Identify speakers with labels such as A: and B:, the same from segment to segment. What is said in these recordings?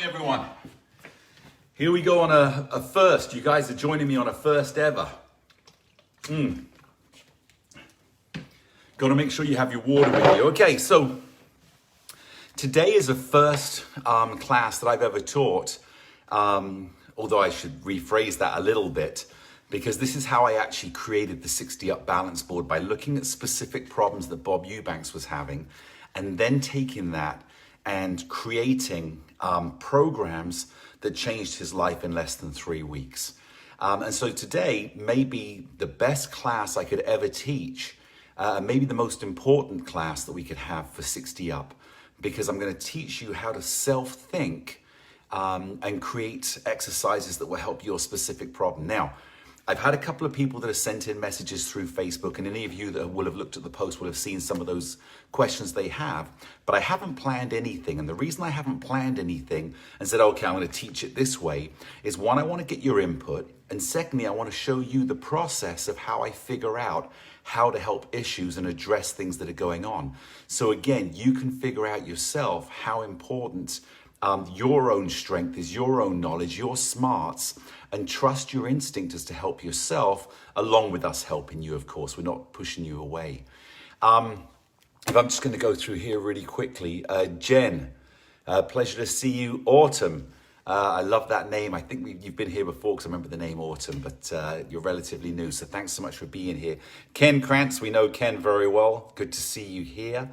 A: Everyone, here we go on a first. You guys are joining me on a first ever. Got to make sure you have your water with you. Okay, so today is a first class that I've ever taught, although I should rephrase that a little bit, because this is how I actually created the 60 Up balance board, by looking at specific problems that Bob Eubanks was having and then taking that and creating programs that changed his life in less than 3 weeks. And so today may be the best class I could ever teach, maybe the most important class that we could have for 60 Up, because I'm going to teach you how to self-think and create exercises that will help your specific problem. Now, I've had a couple of people that have sent in messages through Facebook, and any of you that will have looked at the post will have seen some of those questions they have, but I haven't planned anything. And the reason I haven't planned anything and said, okay, I'm going to teach it this way is, one, I want to get your input. And secondly, I want to show you the process of how I figure out how to help issues and address things that are going on. So again, you can figure out yourself how important your own strength is, your own knowledge, your smarts, and trust your instinct as to help yourself, along with us helping you, of course. We're not pushing you away. If I'm just going to go through here really quickly. Jen, pleasure to see you. Autumn, I love that name. I think you've been here before because I remember the name Autumn, but you're relatively new, so thanks so much for being here. Ken Krantz, we know Ken very well. Good to see you here.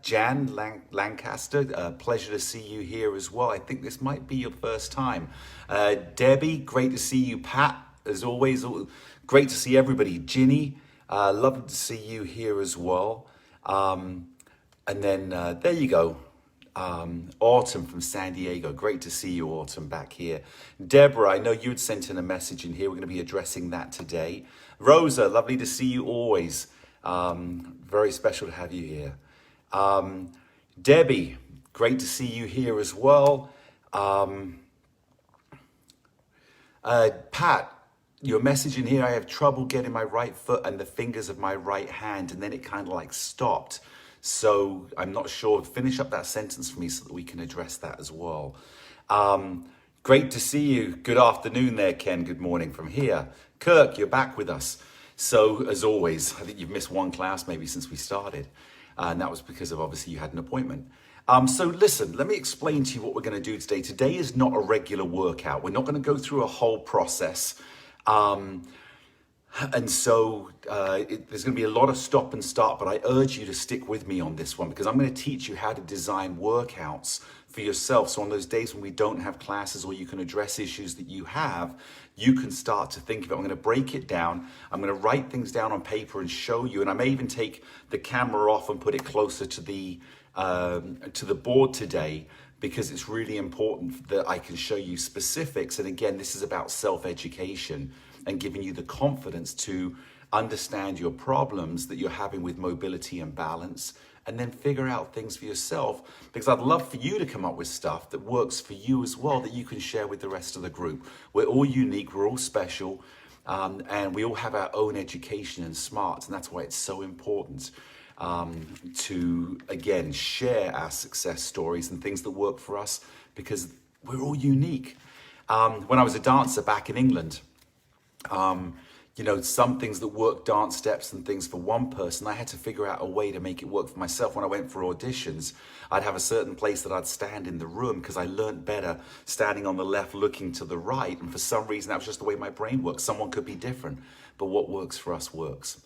A: Jan Lancaster, pleasure to see you here as well. I think this might be your first time. Debbie, great to see you. Pat, as always, great to see everybody. Ginny, lovely to see you here as well. And then there you go. Autumn from San Diego. Great to see you, Autumn, back here. Deborah, I know you had sent in a message in here. We're going to be addressing that today. Rosa, lovely to see you always. Very special to have you here. Debbie, great to see you here as well. Pat, your message in here, I have trouble getting my right foot and the fingers of my right hand, and then it kind of like stopped. So I'm not sure. Finish up that sentence for me so that we can address that as well. Great to see you. Good afternoon there, Ken. Good morning from here. Kirk, you're back with us. So as always, I think you've missed one class maybe since we started. And that was because of, obviously, you had an appointment. So listen, let me explain to you what we're going to do today. Today is not a regular workout. We're not going to go through a whole process. And so there's going to be a lot of stop and start, but I urge you to stick with me on this one, because I'm going to teach you how to design workouts for yourself. So on those days when we don't have classes, or you can address issues that you have, you can start to think of it. I'm going to break it down. I'm going to write things down on paper and show you. And I may even take the camera off and put it closer to the board today, because it's really important that I can show you specifics. And again, this is about self-education and giving you the confidence to understand your problems that you're having with mobility and balance, and then figure out things for yourself, because I'd love for you to come up with stuff that works for you as well, that you can share with the rest of the group. We're all unique, we're all special, and we all have our own education and smarts, and that's why it's so important to, again, share our success stories and things that work for us, because we're all unique. When I was a dancer back in England, you know, some things that work, dance steps and things for one person, I had to figure out a way to make it work for myself. When I went for auditions, I'd have a certain place that I'd stand in the room, because I learned better standing on the left, looking to the right. And for some reason, that was just the way my brain works. Someone could be different, but what works for us works.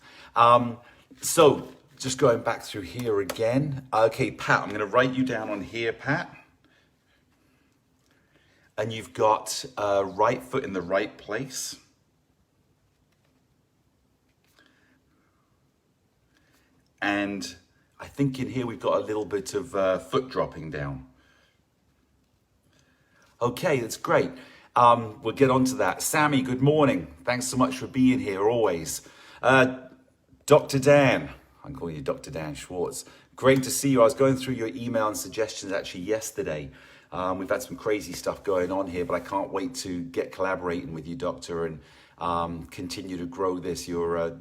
A: So just going back through here again. Okay, Pat, I'm going to write you down on here, Pat. And you've got right foot in the right place. And I think in here we've got a little bit of foot dropping down. Okay, that's great. We'll get on to that. Sammy, good morning. Thanks so much for being here always. Dr. Dan, I'm calling you Dr. Dan Schwartz. Great to see you. I was going through your email and suggestions actually yesterday. We've had some crazy stuff going on here, but I can't wait to get collaborating with you, Doctor, and continue to grow this. You're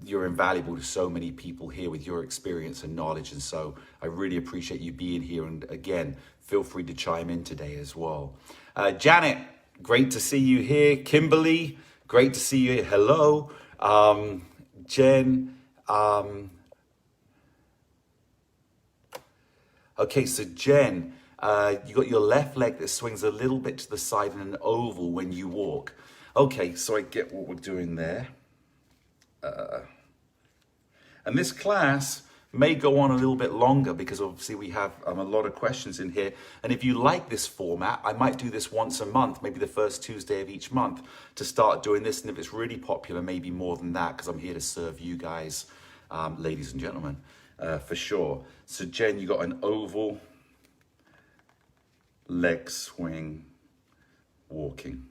A: you're invaluable to so many people here with your experience and knowledge. And so I really appreciate you being here. And again, feel free to chime in today as well. Janet, great to see you here. Kimberly, great to see you here. Hello. Jen. Okay, so Jen, you got your left leg that swings a little bit to the side in an oval when you walk. Okay, so I get what we're doing there. And this class may go on a little bit longer because obviously we have a lot of questions in here. And if you like this format, I might do this once a month, maybe the first Tuesday of each month to start doing this. And if it's really popular, maybe more than that, because I'm here to serve you guys, ladies and gentlemen, for sure. So Jen, you got an oval leg swing walking.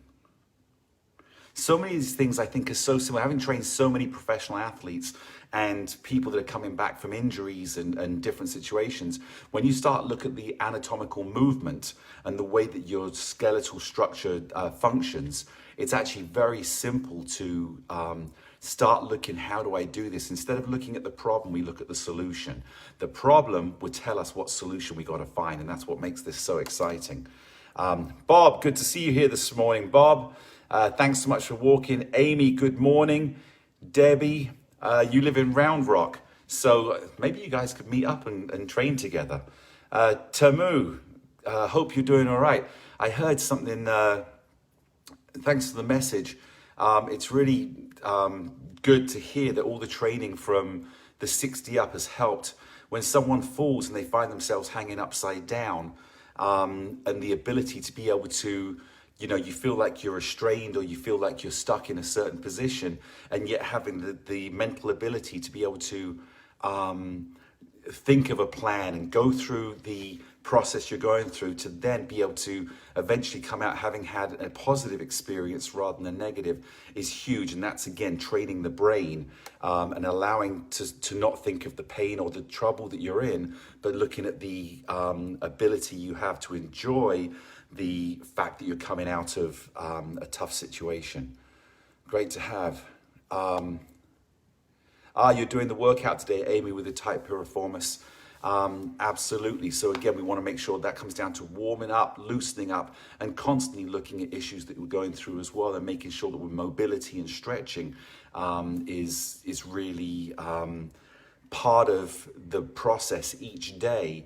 A: So many of these things I think are so similar. Having trained so many professional athletes and people that are coming back from injuries and different situations, when you start look at the anatomical movement and the way that your skeletal structure functions, it's actually very simple to start looking, how do I do this? Instead of looking at the problem, we look at the solution. The problem would tell us what solution we got to find, and that's what makes this so exciting. Bob, good to see you here this morning, Bob. Thanks so much for walking. Amy, good morning. Debbie, you live in Round Rock, so maybe you guys could meet up and train together. Tamu, hope you're doing all right. I heard something, thanks for the message. It's really good to hear that all the training from the 60 up has helped when someone falls and they find themselves hanging upside down, and the ability to be able to, you know, you feel like you're restrained or you feel like you're stuck in a certain position, and yet having the mental ability to be able to think of a plan and go through the process you're going through to then be able to eventually come out having had a positive experience rather than a negative is huge. And that's, again, training the brain and allowing to not think of the pain or the trouble that you're in, but looking at the ability you have to enjoy the fact that you're coming out of a tough situation. Great to have. You're doing the workout today, Amy, with the tight piriformis. Absolutely. So again, we want to make sure that comes down to warming up, loosening up, and constantly looking at issues that we're going through as well, and making sure that with mobility and stretching is really part of the process each day.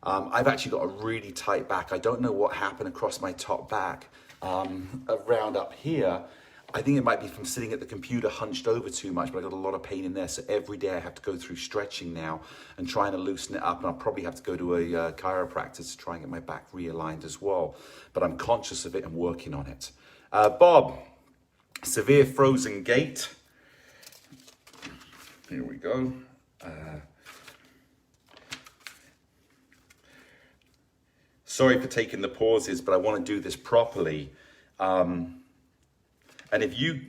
A: I've actually got a really tight back. I don't know what happened across my top back around up here. I think it might be from sitting at the computer hunched over too much, but I got a lot of pain in there. So every day I have to go through stretching now and trying to loosen it up. And I'll probably have to go to a chiropractor to try and get my back realigned as well. But I'm conscious of it and working on it. Bob, severe frozen gait. Here we go. Sorry for taking the pauses, but I want to do this properly. And if you,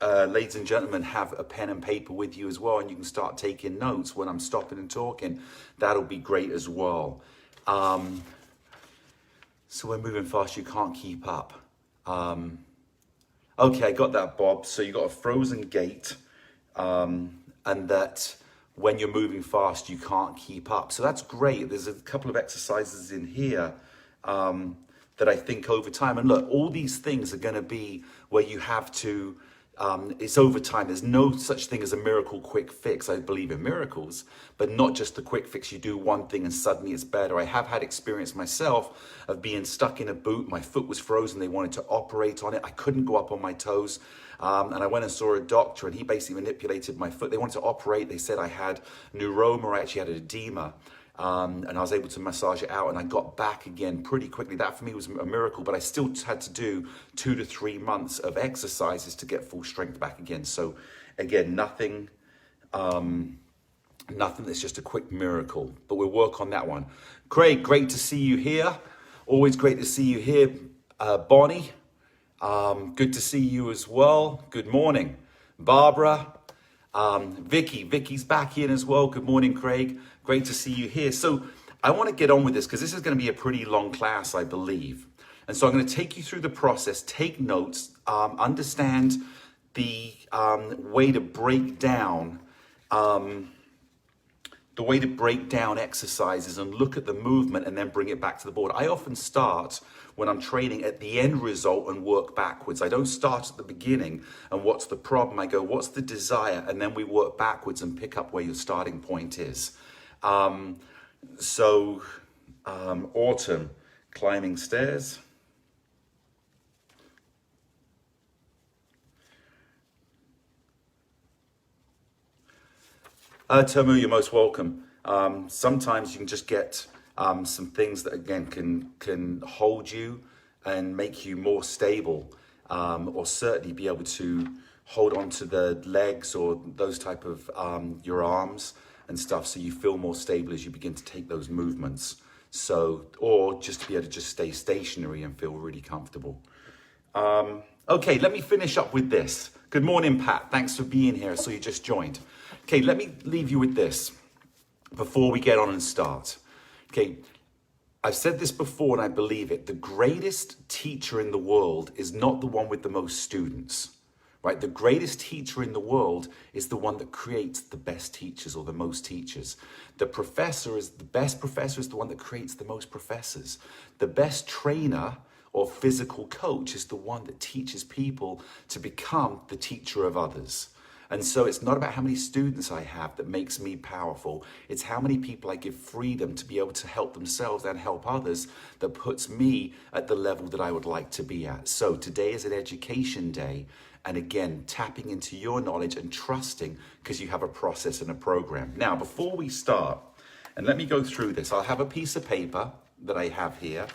A: ladies and gentlemen, have a pen and paper with you as well, and you can start taking notes when I'm stopping and talking, that'll be great as well. So we're moving fast, you can't keep up. Okay, I got that, Bob. So you got a frozen gait, and that when you're moving fast, you can't keep up. So that's great. There's a couple of exercises in here that I think over time, and look, all these things are going to be where you have to, it's over time. There's no such thing as a miracle quick fix. I believe in miracles, but not just the quick fix. You do one thing and suddenly it's better. I have had experience myself of being stuck in a boot. My foot was frozen. They wanted to operate on it. I couldn't go up on my toes. And I went and saw a doctor and he basically manipulated my foot. They wanted to operate. They said I had neuroma. I actually had an edema. And I was able to massage it out and I got back again pretty quickly. That for me was a miracle, but I still had to do 2 to 3 months of exercises to get full strength back again. So again, nothing that's just a quick miracle, but we'll work on that one. Craig, great to see you here. Always great to see you here. Bonnie, good to see you as well. Good morning. Barbara, Vicky's back in as well. Good morning, Craig. Great to see you here. So I want to get on with this because this is going to be a pretty long class, I believe. And so I'm going to take you through the process, take notes, understand the way to break down exercises and look at the movement and then bring it back to the board. I often start when I'm training at the end result and work backwards. I don't start at the beginning and what's the problem. I go, what's the desire? And then we work backwards and pick up where your starting point is. Autumn, climbing stairs. Tomu, you're most welcome. Sometimes you can just get some things that again can hold you and make you more stable, or certainly be able to hold on to the legs or those type of your arms and stuff, so you feel more stable as you begin to take those movements. So, or just to be able to just stay stationary and feel really comfortable. Okay, let me finish up with this. Good morning, Pat. Thanks for being here. So you just joined. Okay, let me leave you with this before we get on and start. Okay, I've said this before and I believe it. The greatest teacher in the world is not the one with the most students, right? The greatest teacher in the world is the one that creates the best teachers or the most teachers. The best professor is the one that creates the most professors. The best trainer or physical coach is the one that teaches people to become the teacher of others. And so it's not about how many students I have that makes me powerful. It's how many people I give freedom to be able to help themselves and help others that puts me at the level that I would like to be at. So today is an education day. And again, tapping into your knowledge and trusting because you have a process and a program. Now, before we start, and let me go through this, I'll have a piece of paper that I have here.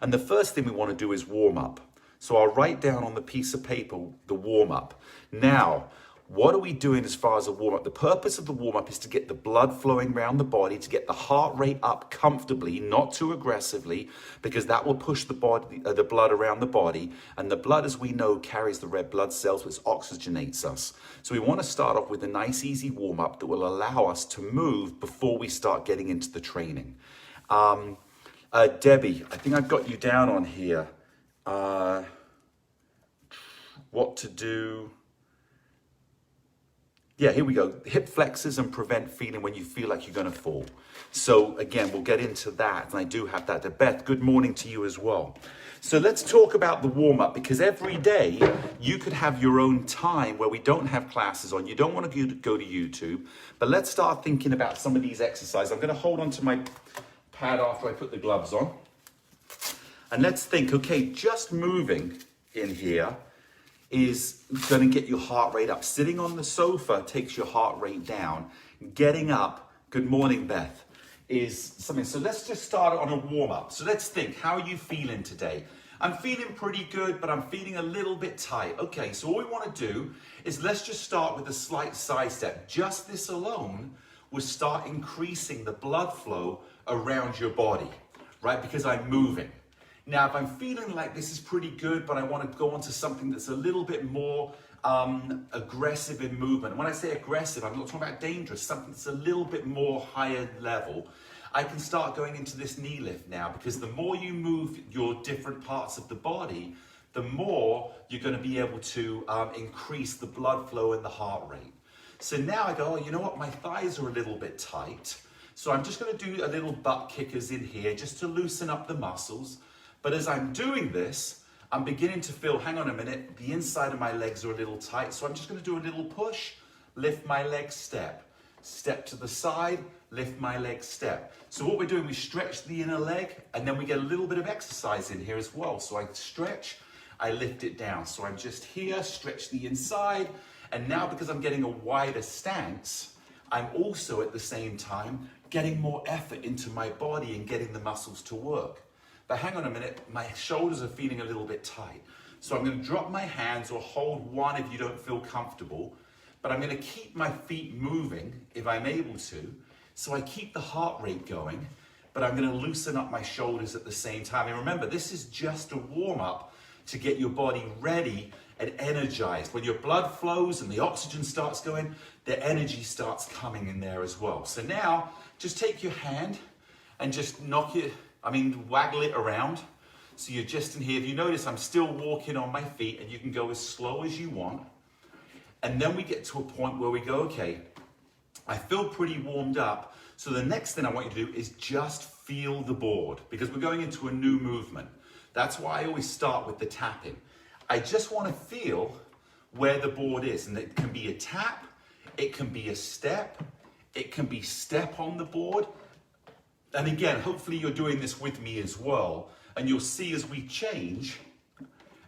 A: And the first thing we want to do is warm up. So I'll write down on the piece of paper the warm up. Now, what are we doing as far as a warm up? The purpose of the warm up is to get the blood flowing around the body, to get the heart rate up comfortably, not too aggressively, because that will push the blood around the body. And the blood, as we know, carries the red blood cells, which oxygenates us. So we want to start off with a nice, easy warm up that will allow us to move before we start getting into the training. Debbie, I think I've got you down on here. What to do? Yeah, here we go. Hip flexors and prevent feeling when you feel like you're going to fall. So again, we'll get into that. And I do have that. Beth, good morning to you as well. So let's talk about the warm-up, because every day you could have your own time where we don't have classes on. You don't want to go to YouTube. But let's start thinking about some of these exercises. I'm going to hold on to my pad after I put the gloves on. And let's think, okay, just moving in here is going to get your heart rate up. Sitting on the sofa takes your heart rate down. Getting up, good morning, Beth, is something. So let's just start on a warm up. So let's think, how are you feeling today? I'm feeling pretty good, but I'm feeling a little bit tight. Okay, so all we want to do is let's just start with a slight side step. Just this alone will start increasing the blood flow around your body, right? Because I'm moving. Now, if I'm feeling like this is pretty good, but I want to go on to something that's a little bit more aggressive in movement. And when I say aggressive, I'm not talking about dangerous, something that's a little bit more higher level. I can start going into this knee lift now, because the more you move your different parts of the body, the more you're going to be able to increase the blood flow and the heart rate. So now I go, oh, you know what? My thighs are a little bit tight. So I'm just going to do a little butt kickers in here just to loosen up the muscles. But as I'm doing this, I'm beginning to feel, hang on a minute, the inside of my legs are a little tight. So I'm just going to do a little push, lift my leg, step. Step to the side, lift my leg, step. So what we're doing, we stretch the inner leg, and then we get a little bit of exercise in here as well. So I stretch, I lift it down. So I'm just here, stretch the inside. And now because I'm getting a wider stance, I'm also at the same time getting more effort into my body and getting the muscles to work. But hang on a minute, my shoulders are feeling a little bit tight. So I'm going to drop my hands, or hold one if you don't feel comfortable. But I'm going to keep my feet moving if I'm able to. So I keep the heart rate going, but I'm going to loosen up my shoulders at the same time. And remember, this is just a warm-up to get your body ready and energized. When your blood flows and the oxygen starts going, the energy starts coming in there as well. So now, just take your hand and just waggle it around. So you're just in here. If you notice, I'm still walking on my feet, and you can go as slow as you want. And then we get to a point where we go, okay, I feel pretty warmed up. So the next thing I want you to do is just feel the board, because we're going into a new movement. That's why I always start with the tapping. I just want to feel where the board is, and it can be a tap, it can be a step, it can be step on the board. And again, hopefully you're doing this with me as well, and you'll see as we change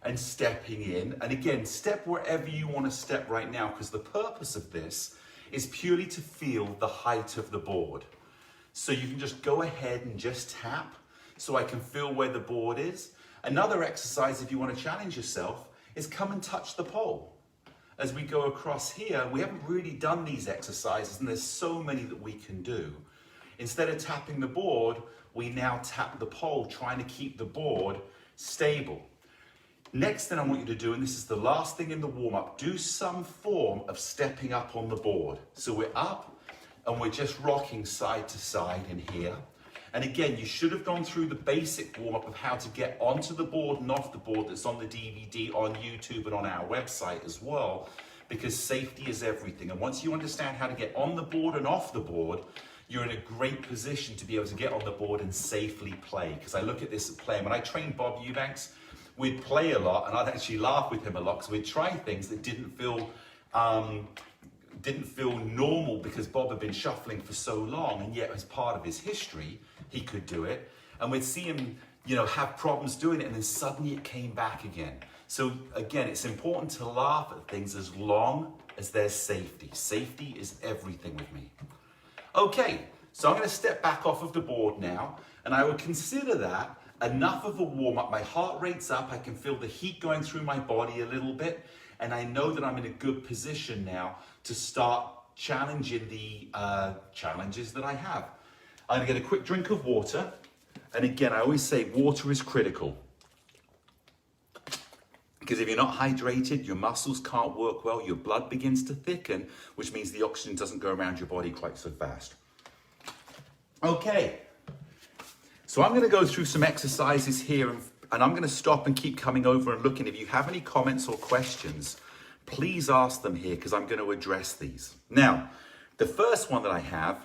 A: and stepping in, and again, step wherever you want to step right now, because the purpose of this is purely to feel the height of the board. So you can just go ahead and just tap, so I can feel where the board is. Another exercise, if you want to challenge yourself, is come and touch the pole. As we go across here, we haven't really done these exercises, and there's so many that we can do. Instead of tapping the board, we now tap the pole, trying to keep the board stable. Next thing I want you to do, and this is the last thing in the warm-up, do some form of stepping up on the board. So we're up and we're just rocking side to side in here. And again, you should have gone through the basic warm-up of how to get onto the board and off the board that's on the DVD, on YouTube, and on our website as well, because safety is everything. And once you understand how to get on the board and off the board, you're in a great position to be able to get on the board and safely play. Because I look at this at play, when I trained Bob Eubanks, we'd play a lot, and I'd actually laugh with him a lot, because we'd try things that didn't feel normal, because Bob had been shuffling for so long, and yet as part of his history, he could do it. And we'd see him, have problems doing it, and then suddenly it came back again. So again, it's important to laugh at things as long as there's safety. Safety is everything with me. Okay, so I'm going to step back off of the board now, and I would consider that enough of a warm-up. My heart rate's up, I can feel the heat going through my body a little bit, and I know that I'm in a good position now to start challenging the challenges that I have. I'm going to get a quick drink of water, and again, I always say water is critical. Because if you're not hydrated, your muscles can't work well, your blood begins to thicken, which means the oxygen doesn't go around your body quite so fast. Okay. So I'm going to go through some exercises here, and I'm going to stop and keep coming over and looking. If you have any comments or questions, please ask them here, because I'm going to address these. Now, the first one that I have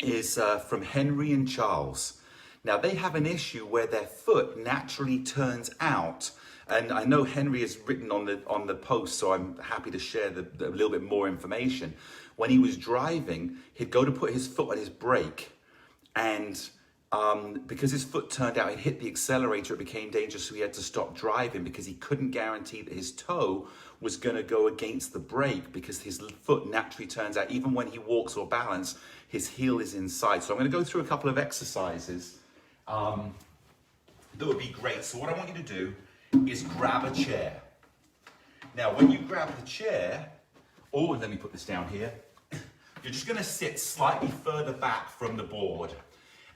A: is from Henry and Charles. Now, they have an issue where their foot naturally turns out, and I know Henry has written on the post, so I'm happy to share a little bit more information. When he was driving, he'd go to put his foot on his brake, and because his foot turned out, he hit the accelerator, it became dangerous, so he had to stop driving, because he couldn't guarantee that his toe was going to go against the brake, because his foot naturally turns out, even when he walks or balance, his heel is inside. So I'm going to go through a couple of exercises that would be great. So what I want you to do is grab a chair. Now, when you grab the chair, let me put this down here, you're just going to sit slightly further back from the board.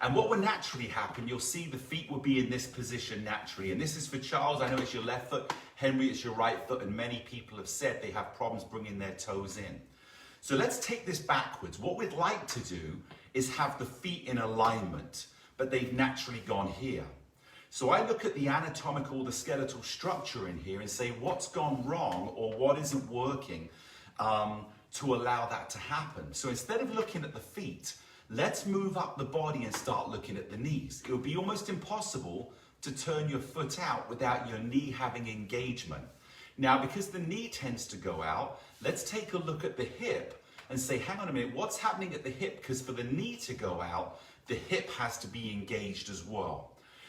A: And what will naturally happen, you'll see the feet will be in this position naturally. And this is for Charles, I know it's your left foot, Henry, it's your right foot, and many people have said they have problems bringing their toes in. So let's take this backwards. What we'd like to do is have the feet in alignment, but they've naturally gone here. So I look at the anatomical, the skeletal structure in here and say, what's gone wrong or what isn't working to allow that to happen? So instead of looking at the feet, let's move up the body and start looking at the knees. It would be almost impossible to turn your foot out without your knee having engagement. Now, because the knee tends to go out, let's take a look at the hip and say, hang on a minute, what's happening at the hip? Because for the knee to go out, the hip has to be engaged as well.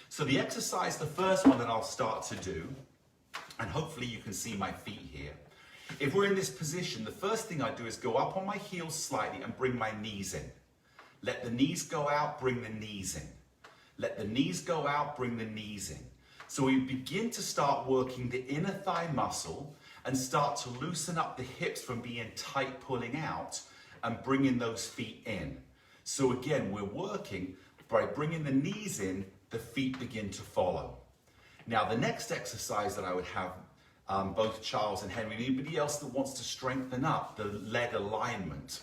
A: So the exercise, the first one that I'll start to do, and hopefully you can see my feet here. If we're in this position, the first thing I do is go up on my heels slightly and bring my knees in. Let the knees go out, bring the knees in. Let the knees go out, bring the knees in. So we begin to start working the inner thigh muscle and start to loosen up the hips from being tight, pulling out, and bringing those feet in. So again, we're working by bringing the knees in, the feet begin to follow. Now, the next exercise that I would have both Charles and Henry, and anybody else that wants to strengthen up the leg alignment,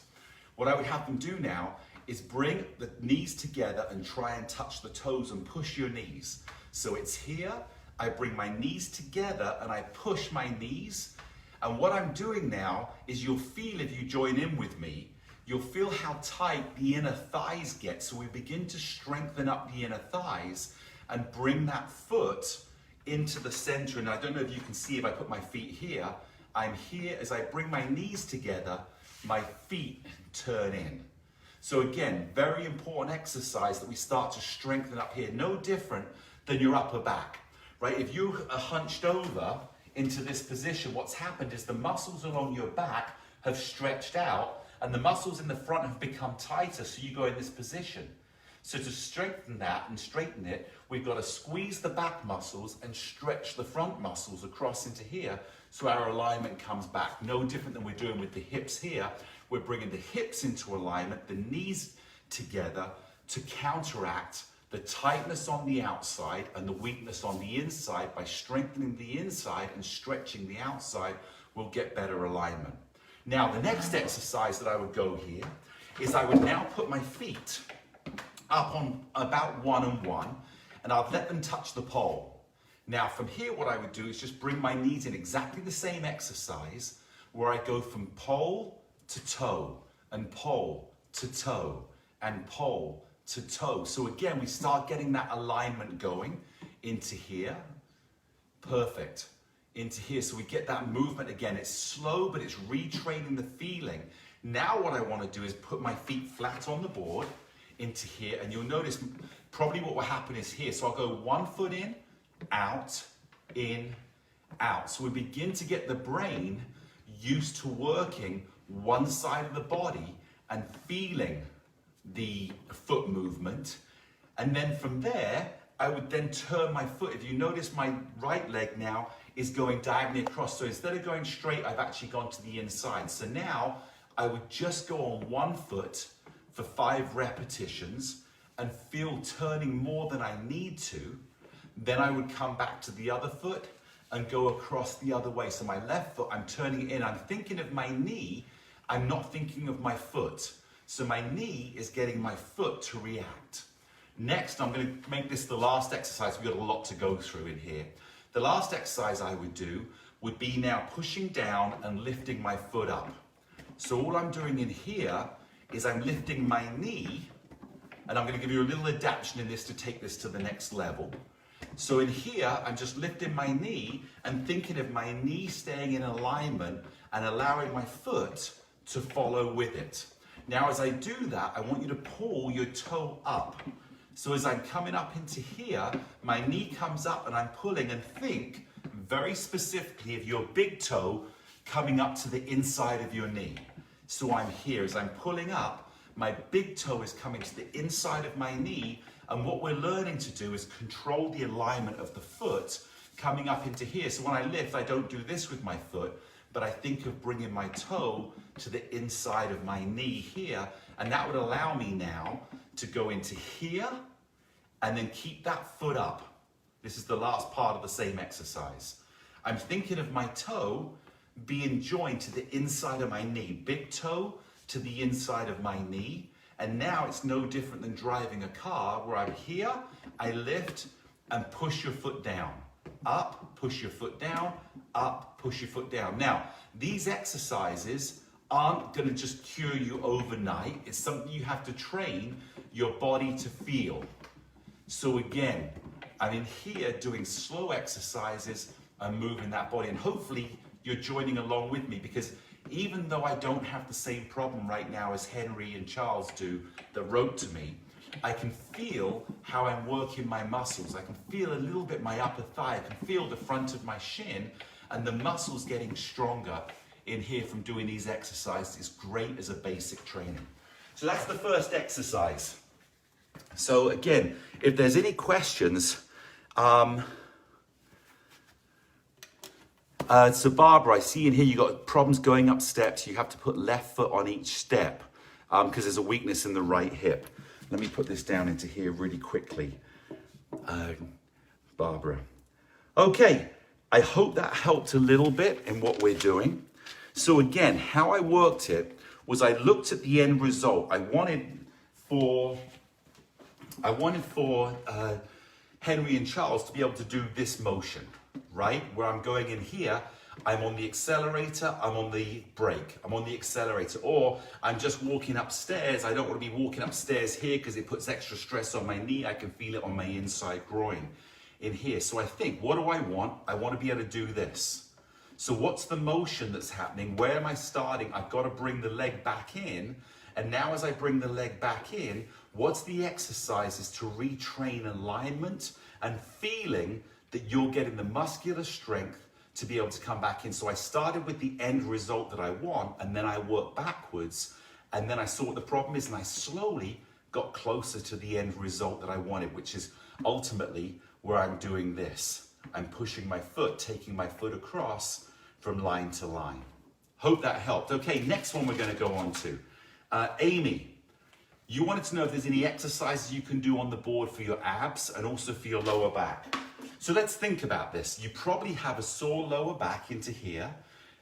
A: what I would have them do now is bring the knees together and try and touch the toes and push your knees. So it's here, I bring my knees together and I push my knees, And what I'm doing now is you'll feel, if you join in with me, you'll feel how tight the inner thighs get. So we begin to strengthen up the inner thighs and bring that foot into the center. And I don't know if you can see, if I put my feet here, I'm here. As I bring my knees together, my feet turn in. So again, very important exercise that we start to strengthen up here. No different than your upper back, right? If you are hunched over into this position, what's happened is the muscles along your back have stretched out and the muscles in the front have become tighter, so you go in this position. So to strengthen that and straighten it, we've got to squeeze the back muscles and stretch the front muscles across into here so our alignment comes back. No different than we're doing with the hips here. We're bringing the hips into alignment, the knees together to counteract the tightness on the outside and the weakness on the inside. By strengthening the inside and stretching the outside, we'll get better alignment. Now, the next exercise that I would go here is I would now put my feet up on about 1 and 1, and I'll let them touch the pole. Now, from here, what I would do is just bring my knees in, exactly the same exercise, where I go from pole to toe, and pole to toe, and pole to toe. So again, we start getting that alignment going into here. Perfect. Into here. So we get that movement again. It's slow, but it's retraining the feeling. Now what I want to do is put my feet flat on the board into here. And you'll notice probably what will happen is here. So I'll go 1 foot in, out, out. So we begin to get the brain used to working one side of the body and feeling the foot movement. And then from there, I would then turn my foot. If you notice, my right leg now is going diagonally across. So instead of going straight, I've actually gone to the inside. So now I would just go on 1 foot for 5 repetitions and feel turning more than I need to. Then I would come back to the other foot and go across the other way. So my left foot, I'm turning in. I'm thinking of my knee. I'm not thinking of my foot. So my knee is getting my foot to react. Next, I'm going to make this the last exercise. We've got a lot to go through in here. The last exercise I would do would be now pushing down and lifting my foot up. So all I'm doing in here is I'm lifting my knee, and I'm going to give you a little adaptation in this to take this to the next level. So in here, I'm just lifting my knee and thinking of my knee staying in alignment and allowing my foot to follow with it. Now, as I do that, I want you to pull your toe up. So as I'm coming up into here, my knee comes up and I'm pulling, and think very specifically of your big toe coming up to the inside of your knee. So I'm here, as I'm pulling up, my big toe is coming to the inside of my knee, and what we're learning to do is control the alignment of the foot coming up into here. So when I lift, I don't do this with my foot, but I think of bringing my toe to the inside of my knee here, and that would allow me now to go into here and then keep that foot up. This is the last part of the same exercise. I'm thinking of my toe being joined to the inside of my knee, big toe to the inside of my knee, and now it's no different than driving a car, where I'm here, I lift and push your foot down. Up, push your foot down, up, push your foot down. Now, these exercises aren't going to just cure you overnight. It's something you have to train your body to feel. So again, I'm in here doing slow exercises and moving that body. And hopefully you're joining along with me, because even though I don't have the same problem right now as Henry and Charles do that wrote to me, I can feel how I'm working my muscles. I can feel a little bit my upper thigh. I can feel the front of my shin, and the muscles getting stronger in here from doing these exercises. Is great as a basic training. So that's the first exercise. So again, if there's any questions, so Barbara, I see in here you got problems going up steps. You have to put left foot on each step because there's a weakness in the right hip. Let me put this down into here really quickly, Barbara. Okay, I hope that helped a little bit in what we're doing. So again, how I worked it was I looked at the end result. I wanted for Henry and Charles to be able to do this motion, right? Where I'm going in here, I'm on the accelerator, I'm on the brake, I'm on the accelerator, or I'm just walking upstairs. I don't want to be walking upstairs here because it puts extra stress on my knee. I can feel it on my inside groin in here. So I think, what do I want? I want to be able to do this. So what's the motion that's happening? Where am I starting? I've got to bring the leg back in. And now as I bring the leg back in, what's the exercises to retrain alignment and feeling that you're getting the muscular strength to be able to come back in. So I started with the end result that I want, and then I worked backwards, and then I saw what the problem is, and I slowly got closer to the end result that I wanted, which is ultimately where I'm doing this. I'm pushing my foot, taking my foot across from line to line. Hope that helped. Okay, next one we're going to go on to. Amy, you wanted to know if there's any exercises you can do on the board for your abs and also for your lower back. So let's think about this. You probably have a sore lower back into here.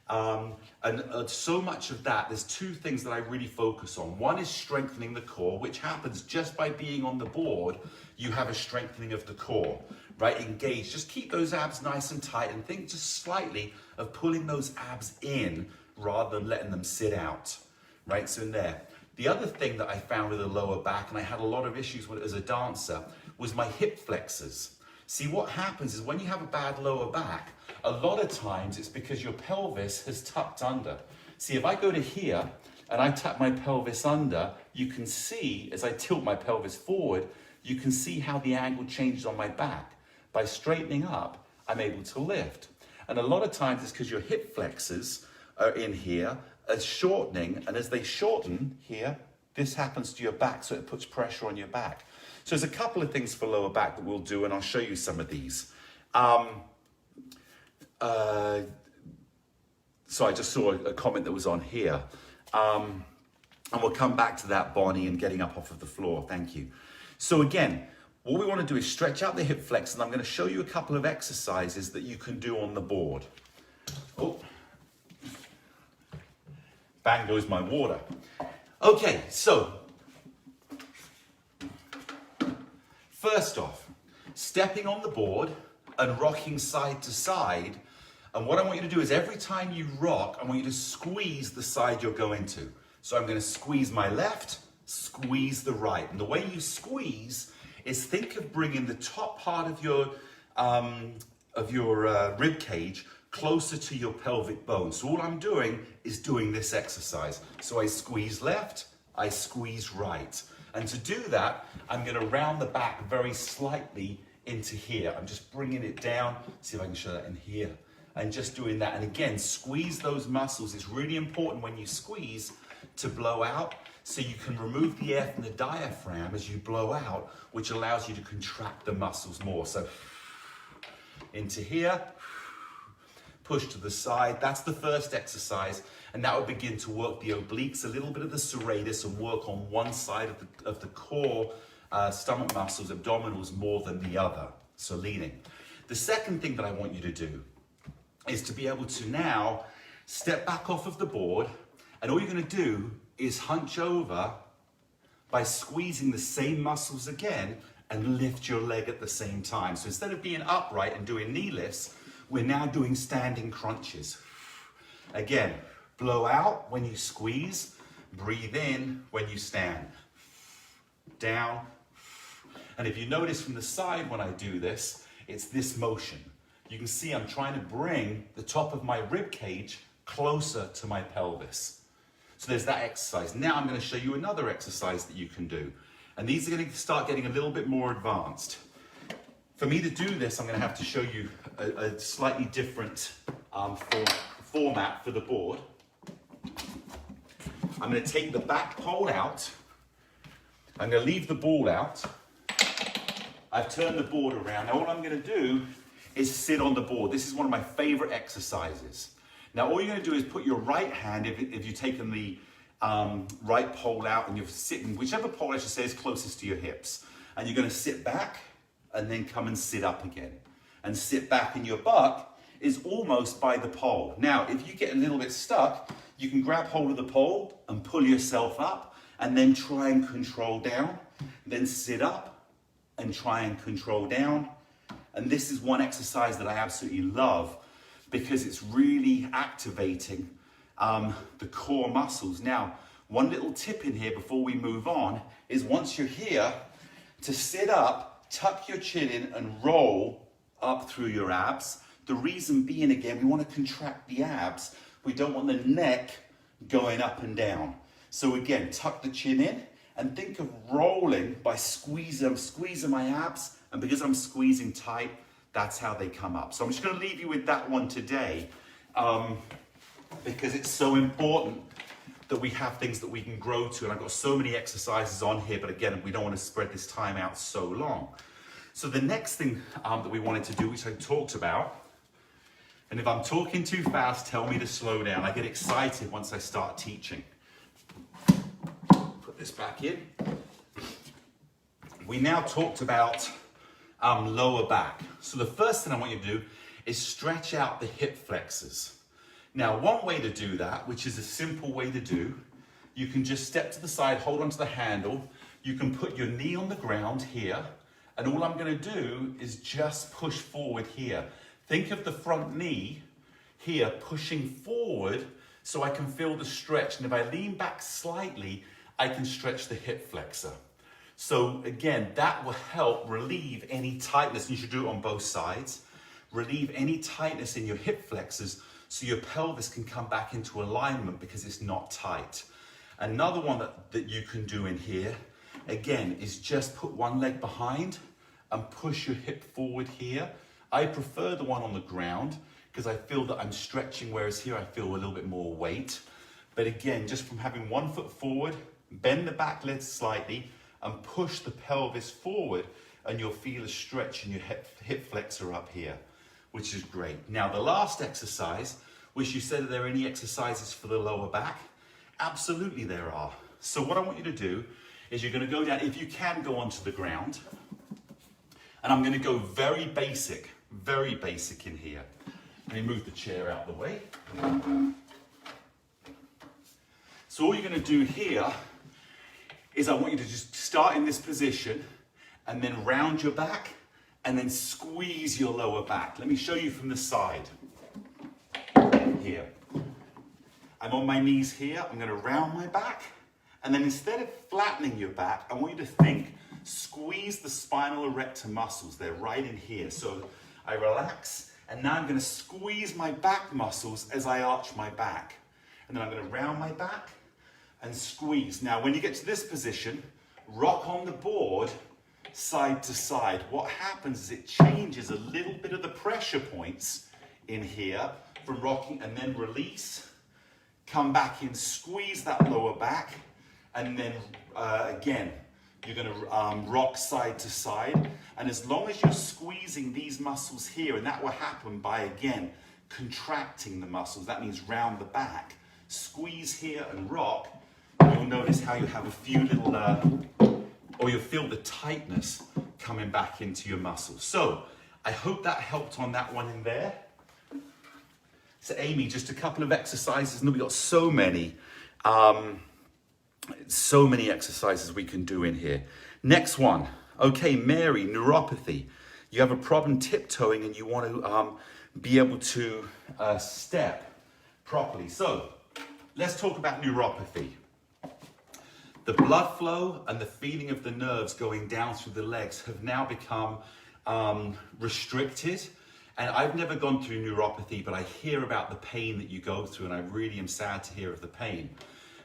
A: And so much of that, there's two things that I really focus on. One is strengthening the core, which happens just by being on the board. You have a strengthening of the core, right? Engage. Just keep those abs nice and tight and think just slightly of pulling those abs in rather than letting them sit out, right? So in there. The other thing that I found with the lower back, and I had a lot of issues with it as a dancer, was my hip flexors. See, what happens is when you have a bad lower back, a lot of times it's because your pelvis has tucked under. See, if I go to here and I tuck my pelvis under, you can see as I tilt my pelvis forward, you can see how the angle changes on my back. By straightening up, I'm able to lift. And a lot of times it's because your hip flexors are in here, are shortening, and as they shorten here, this happens to your back, so it puts pressure on your back. So there's a couple of things for lower back that we'll do, and I'll show you some of these. So I just saw a comment that was on here. And we'll come back to that, Bonnie, and getting up off of the floor. Thank you. So again, what we want to do is stretch out the hip flex, and I'm going to show you a couple of exercises that you can do on the board. Oh, bang goes my water. Okay, so first off, stepping on the board and rocking side to side. And what I want you to do is every time you rock, I want you to squeeze the side you're going to. So I'm going to squeeze my left, squeeze the right. And the way you squeeze is think of bringing the top part of your rib cage closer to your pelvic bone. So all I'm doing is doing this exercise. So I squeeze left, I squeeze right. And to do that, I'm going to round the back very slightly into here. I'm just bringing it down. See if I can show that in here. And just doing that. And again, squeeze those muscles. It's really important when you squeeze to blow out, so you can remove the air from the diaphragm as you blow out, which allows you to contract the muscles more. So into here, push to the side. That's the first exercise. And that will begin to work the obliques, a little bit of the serratus, and work on one side of the core, stomach muscles, abdominals more than the other. So leaning. The second thing that I want you to do is to be able to now step back off of the board, and all you're going to do is hunch over by squeezing the same muscles again and lift your leg at the same time. So instead of being upright and doing knee lifts, we're now doing standing crunches. Again, blow out when you squeeze, breathe in when you stand. Down. And if you notice from the side when I do this, it's this motion. You can see I'm trying to bring the top of my rib cage closer to my pelvis. So there's that exercise. Now I'm going to show you another exercise that you can do. And these are going to start getting a little bit more advanced. For me to do this, I'm going to have to show you a slightly different format for the board. I'm going to take the back pole out. I'm going to leave the ball out. I've turned the board around. Now what I'm going to do is sit on the board. This is one of my favorite exercises. Now all you're going to do is put your right hand, if you've taken the right pole out and you're sitting, whichever pole I should say is closest to your hips, and you're going to sit back and then come and sit up again. And sit back, and your butt is almost by the pole. Now if you get a little bit stuck, you can grab hold of the pole and pull yourself up, and then try and control down, then sit up and try and control down. And this is one exercise that I absolutely love, because it's really activating the core muscles. Now, one little tip in here before we move on is once you're here, to sit up, tuck your chin in and roll up through your abs. The reason being, again, we want to contract the abs. We don't want the neck going up and down. So again, tuck the chin in and think of rolling by squeezing. I'm squeezing my abs, and because I'm squeezing tight, that's how they come up. So I'm just going to leave you with that one today because it's so important that we have things that we can grow to. And I've got so many exercises on here, but again, we don't want to spread this time out so long. So the next thing that we wanted to do, which I talked about, and if I'm talking too fast, tell me to slow down. I get excited once I start teaching. Put this back in. We now talked about lower back. So the first thing I want you to do is stretch out the hip flexors. Now, one way to do that, which is a simple way to do, you can just step to the side, hold onto the handle. You can put your knee on the ground here, and all I'm going to do is just push forward here. Think of the front knee here pushing forward so I can feel the stretch. And if I lean back slightly, I can stretch the hip flexor. So again, that will help relieve any tightness. You should do it on both sides. Relieve any tightness in your hip flexors so your pelvis can come back into alignment because it's not tight. Another one that you can do in here, again, is just put one leg behind and push your hip forward here. I prefer the one on the ground because I feel that I'm stretching, whereas here I feel a little bit more weight. But again, just from having one foot forward, bend the back leg slightly and push the pelvis forward, and you'll feel a stretch in your hip flexor up here, which is great. Now, the last exercise, which you said, are there any exercises for the lower back? Absolutely there are. So what I want you to do is you're going to go down, if you can go onto the ground, and I'm going to go very basic in here. Let me move the chair out of the way. So all you're going to do here is I want you to just start in this position and then round your back and then squeeze your lower back. Let me show you from the side. Here. I'm on my knees here. I'm going to round my back. And then instead of flattening your back, I want you to think, squeeze the spinal erector muscles. They're right in here. So I relax, and now I'm going to squeeze my back muscles as I arch my back. And then I'm going to round my back and squeeze. Now, when you get to this position, rock on the board side to side. What happens is it changes a little bit of the pressure points in here from rocking, and then release, come back in, squeeze that lower back, and then again, you're going to rock side to side. And as long as you're squeezing these muscles here, and that will happen by, again, contracting the muscles, that means round the back, squeeze here and rock, you'll notice how you have a few little, or you'll feel the tightness coming back into your muscles. So I hope that helped on that one in there. So Amy, just a couple of exercises, and we've got so many exercises we can do in here. Next one. Okay, Mary, neuropathy. You have a problem tiptoeing and you want to be able to step properly. So let's talk about neuropathy. The blood flow and the feeling of the nerves going down through the legs have now become restricted. And I've never gone through neuropathy, but I hear about the pain that you go through, and I really am sad to hear of the pain.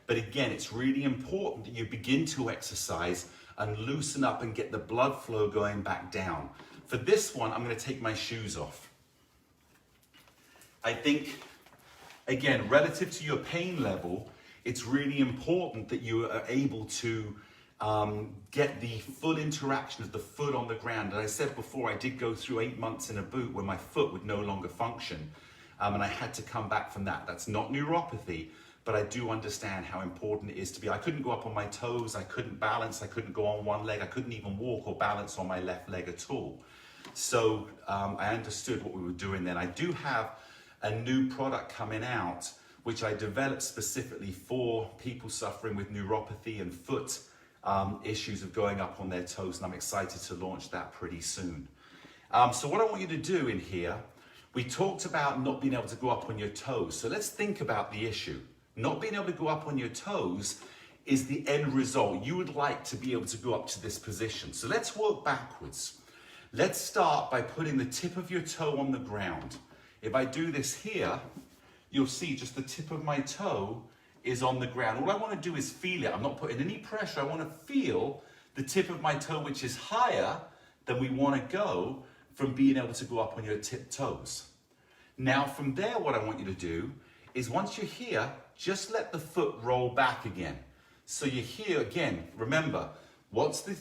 A: But again, it's really important that you begin to exercise and loosen up and get the blood flow going back down. For this one, I'm going to take my shoes off. I think, again, relative to your pain level, it's really important that you are able to get the full interaction of the foot on the ground. And I said before, I did go through 8 months in a boot where my foot would no longer function. And I had to come back from that. That's not neuropathy, but I do understand how important it is to be. I couldn't go up on my toes, I couldn't balance, I couldn't go on one leg, I couldn't even walk or balance on my left leg at all. So I understood what we were doing then. I do have a new product coming out, which I developed specifically for people suffering with neuropathy and foot issues of going up on their toes, and I'm excited to launch that pretty soon. So what I want you to do in here, We talked about not being able to go up on your toes. So let's think about the issue. Not being able to go up on your toes is the end result. You would like to be able to go up to this position. So let's work backwards. Let's start by putting the tip of your toe on the ground. If I do this here, you'll see just the tip of my toe is on the ground. All I want to do is feel it. I'm not putting any pressure. I want to feel the tip of my toe, which is higher than we want to go from being able to go up on your tip toes. Now from there, what I want you to do is once you're here, just let the foot roll back again. So you're here again. Remember, what's the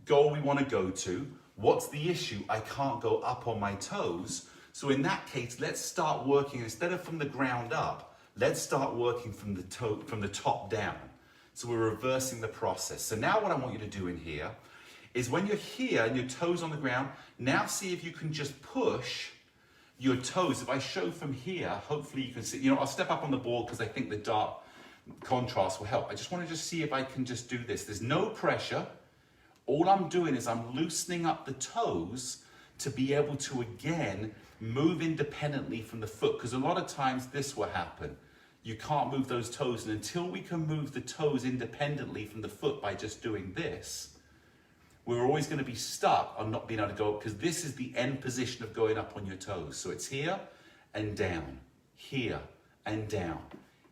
A: goal we want to go to? What's the issue? I can't go up on my toes. So in that case, let's start working, instead of from the ground up, let's start working from the top down. So we're reversing the process. So now what I want you to do in here is when you're here and your toes on the ground, now see if you can just push your toes. If I show from here, hopefully you can see, I'll step up on the board because I think the dark contrast will help. I just want to just see if I can just do this. There's no pressure. All I'm doing is I'm loosening up the toes to be able to, again, move independently from the foot. Because a lot of times this will happen. You can't move those toes. And until we can move the toes independently from the foot by just doing this, we're always going to be stuck on not being able to go, because this is the end position of going up on your toes. So it's here and down, here and down,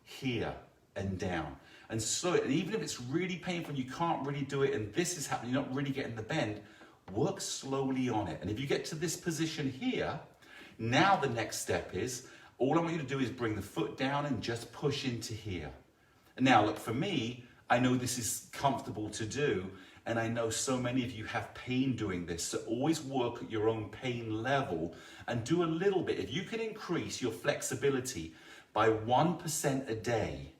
A: here and down. And so, and even if it's really painful and you can't really do it, and this is happening, you're not really getting the bend, work slowly on it. And if you get to this position here, now the next step is, all I want you to do is bring the foot down and just push into here. And now look, for me, I know this is comfortable to do, and I know so many of you have pain doing this, so always work at your own pain level and do a little bit. If you can increase your flexibility by 1% a day,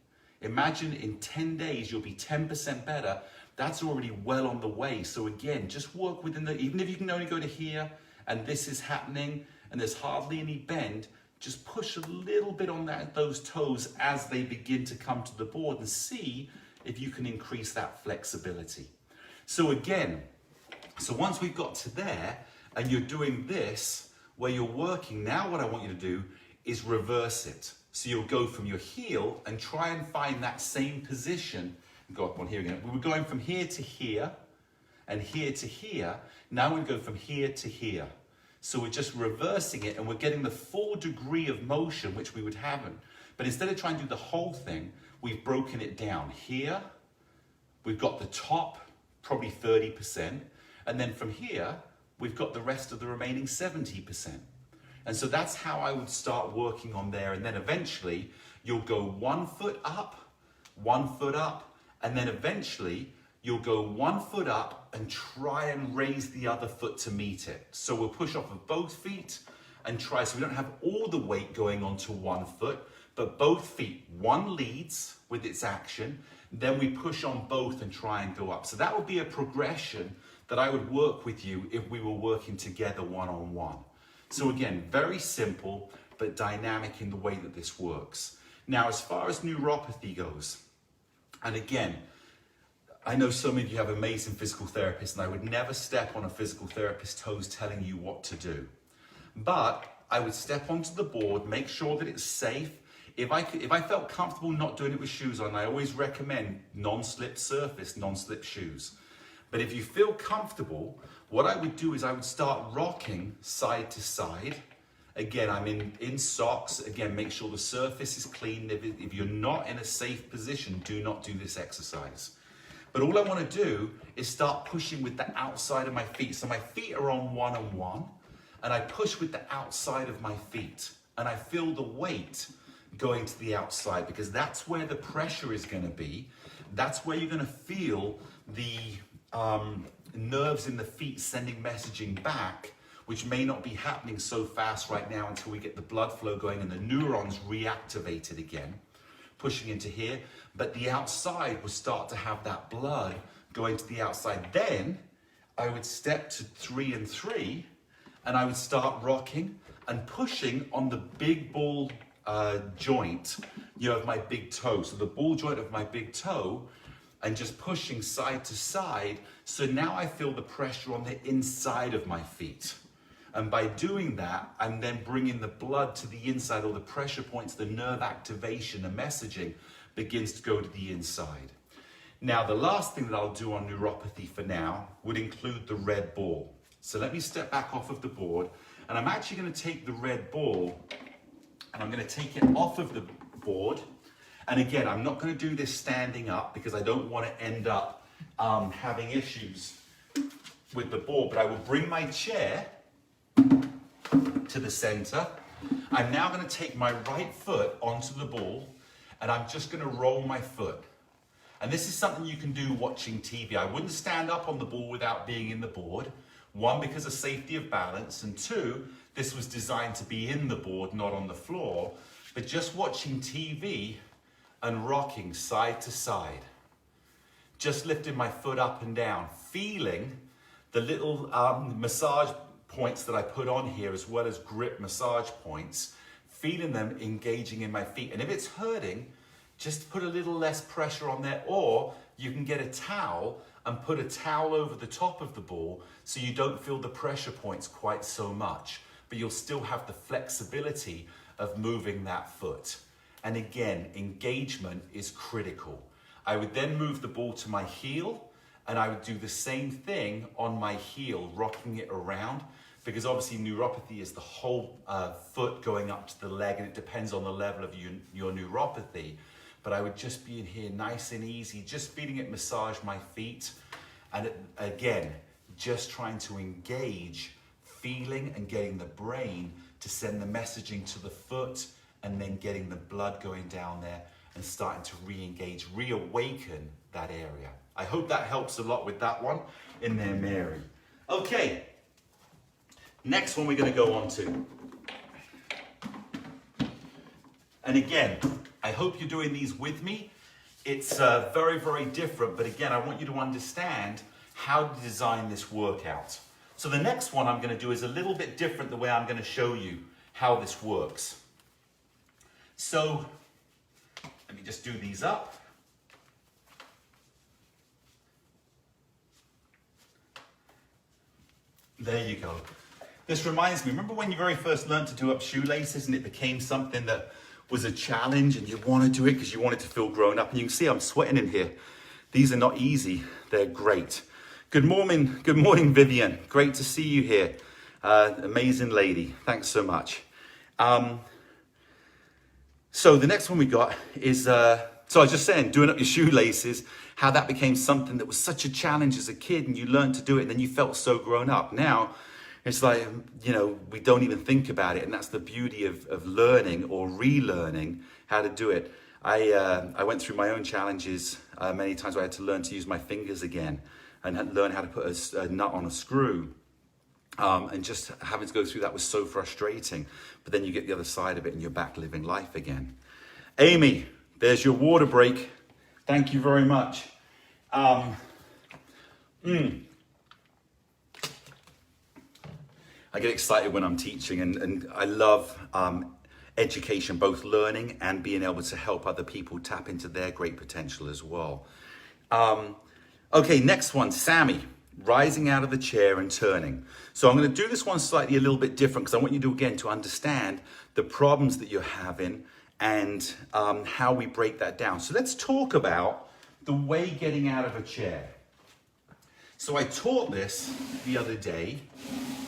A: imagine in 10 days you'll be 10% better. That's already well on the way. So again, just work within even if you can only go to here and this is happening and there's hardly any bend, just push a little bit on those toes as they begin to come to the board and see if you can increase that flexibility. So again, once we've got to there and you're doing this where you're working, now what I want you to do is reverse it. So you'll go from your heel and try and find that same position. Go up on here again. We were going from here to here and here to here. Now we go from here to here. So we're just reversing it and we're getting the full degree of motion which we would have. But instead of trying to do the whole thing, we've broken it down. Here, we've got the top, probably 30%. And then from here, we've got the rest of the remaining 70%. And so that's how I would start working on there. And then eventually you'll go 1 foot up, 1 foot up, and then eventually you'll go 1 foot up and try and raise the other foot to meet it. So we'll push off of both feet and try, so we don't have all the weight going onto 1 foot, but both feet, one leads with its action, then we push on both and try and go up. So that would be a progression that I would work with you if we were working together one-on-one. So again, very simple, but dynamic in the way that this works. Now, as far as neuropathy goes, and again, I know some of you have amazing physical therapists, and I would never step on a physical therapist's toes telling you what to do. But I would step onto the board, make sure that it's safe. If I felt comfortable not doing it with shoes on, I always recommend non-slip surface, non-slip shoes. But if you feel comfortable, what I would do is I would start rocking side to side. Again, I'm in socks. Again, make sure the surface is clean. If you're not in a safe position, do not do this exercise. But all I want to do is start pushing with the outside of my feet. So my feet are on one, and I push with the outside of my feet. And I feel the weight going to the outside, because that's where the pressure is going to be. That's where you're going to feel the nerves in the feet sending messaging back, which may not be happening so fast right now until we get the blood flow going and the neurons reactivated again, pushing into here. But the outside will start to have that blood going to the outside. Then I would step to 3 and 3, and I would start rocking and pushing on the big ball joint, of my big toe. So the ball joint of my big toe, and just pushing side to side. So now I feel the pressure on the inside of my feet. And by doing that, I'm then bringing the blood to the inside, or the pressure points, the nerve activation, the messaging begins to go to the inside. Now, the last thing that I'll do on neuropathy for now would include the red ball. So let me step back off of the board, and I'm actually going to take the red ball and I'm going to take it off of the board. And again, I'm not going to do this standing up because I don't want to end up having issues with the ball, but I will bring my chair to the center. I'm now going to take my right foot onto the ball and I'm just going to roll my foot. And this is something you can do watching TV. I wouldn't stand up on the ball without being in the board. One, because of safety of balance, and two, this was designed to be in the board, not on the floor. But just watching TV and rocking side to side, just lifting my foot up and down, feeling the little massage points that I put on here, as well as grip massage points, feeling them engaging in my feet. And if it's hurting, just put a little less pressure on there, or you can get a towel and put a towel over the top of the ball so you don't feel the pressure points quite so much, but you'll still have the flexibility of moving that foot. And again, engagement is critical. I would then move the ball to my heel, and I would do the same thing on my heel, rocking it around, because obviously neuropathy is the whole foot going up to the leg, and it depends on the level of your neuropathy. But I would just be in here nice and easy, just feeling it massage my feet. And again, just trying to engage, feeling and getting the brain to send the messaging to the foot, and then getting the blood going down there and starting to re-engage, reawaken that area. I hope that helps a lot with that one in there, Mary. Okay, next one we're going to go on to. And again, I hope you're doing these with me. It's very, very different, but again, I want you to understand how to design this workout. So the next one I'm going to do is a little bit different the way I'm going to show you how this works. So let me just do these up. There you go. This reminds me, remember when you very first learned to do up shoelaces and it became something that was a challenge and you want to do it because you wanted to feel grown up? And you can see I'm sweating in here. These are not easy. They're great. Good morning, Vivian. Great to see you here. Amazing lady. Thanks so much. So the next one we got is, so I was just saying, doing up your shoelaces, how that became something that was such a challenge as a kid, and you learned to do it and then you felt so grown up. Now, it's like, you know, we don't even think about it, and that's the beauty of learning or relearning how to do it. I went through my own challenges many times where I had to learn to use my fingers again and learn how to put a nut on a screw. And just having to go through that was so frustrating. But then you get the other side of it and you're back living life again. Amy, there's your water break. Thank you very much. I get excited when I'm teaching, and I love education, both learning and being able to help other people tap into their great potential as well. Okay, next one, Sammy, rising out of the chair and turning. So I'm going to do this one slightly a little bit different because I want you to, again, to understand the problems that you're having and how we break that down. So let's talk about the way getting out of a chair. So I taught this the other day.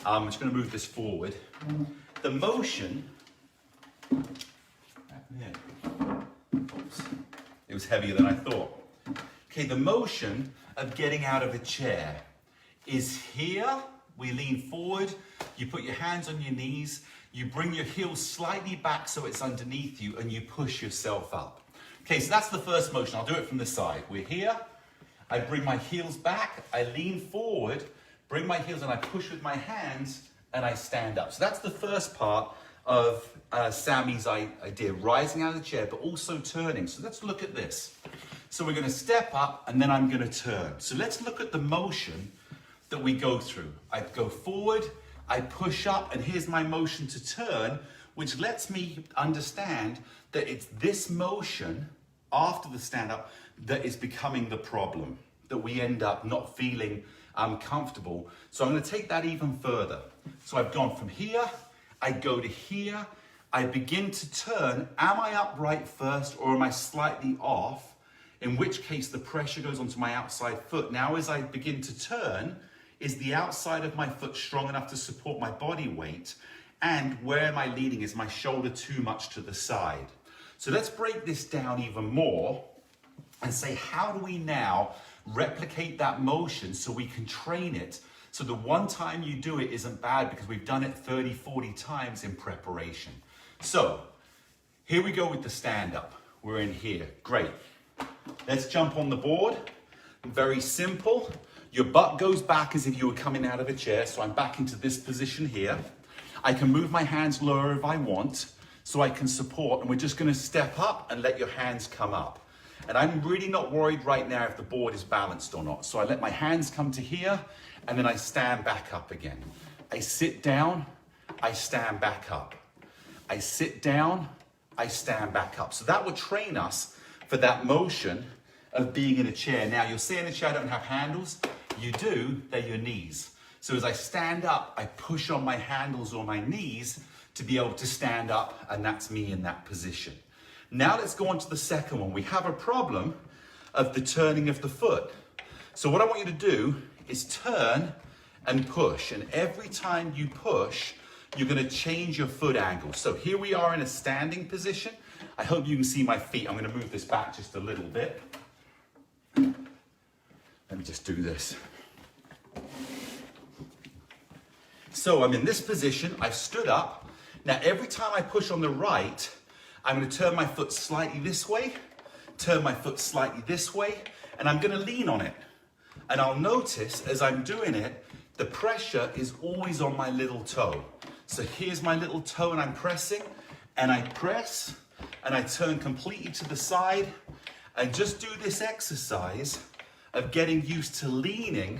A: I'm just going to move this forward. The motion, oops, it was heavier than I thought. Okay, the motion of getting out of a chair is here. We lean forward, you put your hands on your knees, you bring your heels slightly back so it's underneath you, and you push yourself up. Okay, so that's the first motion. I'll do it from the side. We're here, I bring my heels back, I lean forward, bring my heels, and I push with my hands, and I stand up. So that's the first part of Sammy's idea, rising out of the chair, but also turning. So let's look at this. So we're going to step up, and then I'm going to turn. So let's look at the motion that we go through. I go forward, I push up, and here's my motion to turn, which lets me understand that it's this motion after the stand up that is becoming the problem, that we end up not feeling comfortable. So I'm going to take that even further. So I've gone from here, I go to here, I begin to turn. Am I upright first or am I slightly off? In which case the pressure goes onto my outside foot. Now as I begin to turn, is the outside of my foot strong enough to support my body weight? And where am I leaning? Is my shoulder too much to the side? So let's break this down even more and say, how do we now replicate that motion so we can train it? So the one time you do it isn't bad because we've done it 30, 40 times in preparation. So here we go with the stand up. We're in here, great. Let's jump on the board, very simple. Your butt goes back as if you were coming out of a chair. So I'm back into this position here. I can move my hands lower if I want, so I can support, and we're just gonna step up and let your hands come up. And I'm really not worried right now if the board is balanced or not. So I let my hands come to here, and then I stand back up again. I sit down, I stand back up. I sit down, I stand back up. So that will train us for that motion of being in a chair. Now you'll see in a chair I don't have handles. You do, they're your knees. So as I stand up, I push on my handles or my knees to be able to stand up, and that's me in that position. Now let's go on to the second one. We have a problem of the turning of the foot. So what I want you to do is turn and push. And every time you push, you're gonna change your foot angle. So here we are in a standing position. I hope you can see my feet. I'm gonna move this back just a little bit. Let me just do this. So I'm in this position, I've stood up. Now every time I push on the right, I'm going to turn my foot slightly this way, turn my foot slightly this way, and I'm going to lean on it. And I'll notice as I'm doing it, the pressure is always on my little toe. So here's my little toe and I'm pressing, and I press, and I turn completely to the side, and just do this exercise of getting used to leaning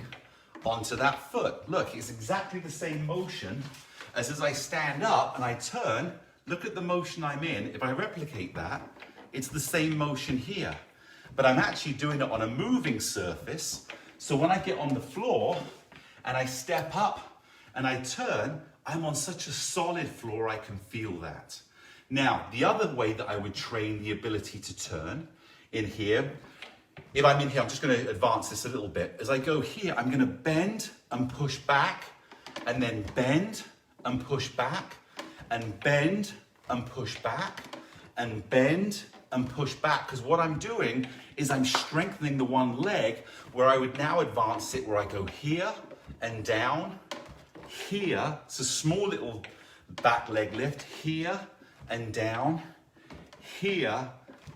A: onto that foot. Look, it's exactly the same motion as I stand up and I turn. Look at the motion I'm in. If I replicate that, it's the same motion here. But I'm actually doing it on a moving surface. So when I get on the floor and I step up and I turn, I'm on such a solid floor I can feel that. Now, the other way that I would train the ability to turn in here, if I'm in here, I'm just going to advance this a little bit. As I go here, I'm going to bend and push back, and then bend and push back, and bend and push back, and bend and push back. Because what I'm doing is I'm strengthening the one leg, where I would now advance it, where I go here and down, here. It's a small little back leg lift, here and down, here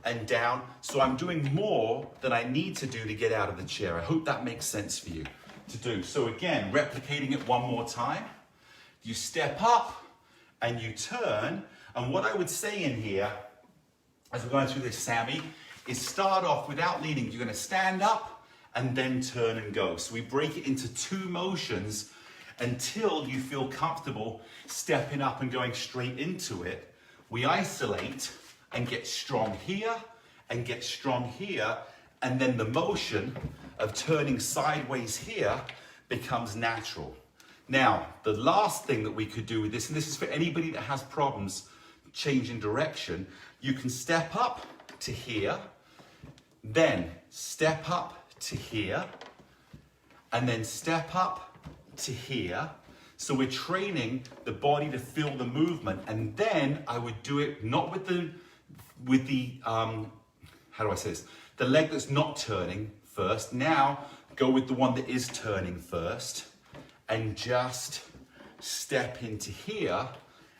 A: and down. So I'm doing more than I need to do to get out of the chair. I hope that makes sense for you to do. So again, replicating it one more time. You step up and you turn. And what I would say in here, as we're going through this, Sammy, is start off without leaning. You're going to stand up and then turn and go. So we break it into two motions until you feel comfortable stepping up and going straight into it. We isolate and get strong here and get strong here, and then the motion of turning sideways here becomes natural. Now, the last thing that we could do with this, and this is for anybody that has problems changing direction, you can step up to here, then step up to here, and then step up to here. So we're training the body to feel the movement, and then I would do it not with the how do I say this? The leg that's not turning first. Now go with the one that is turning first, and just step into here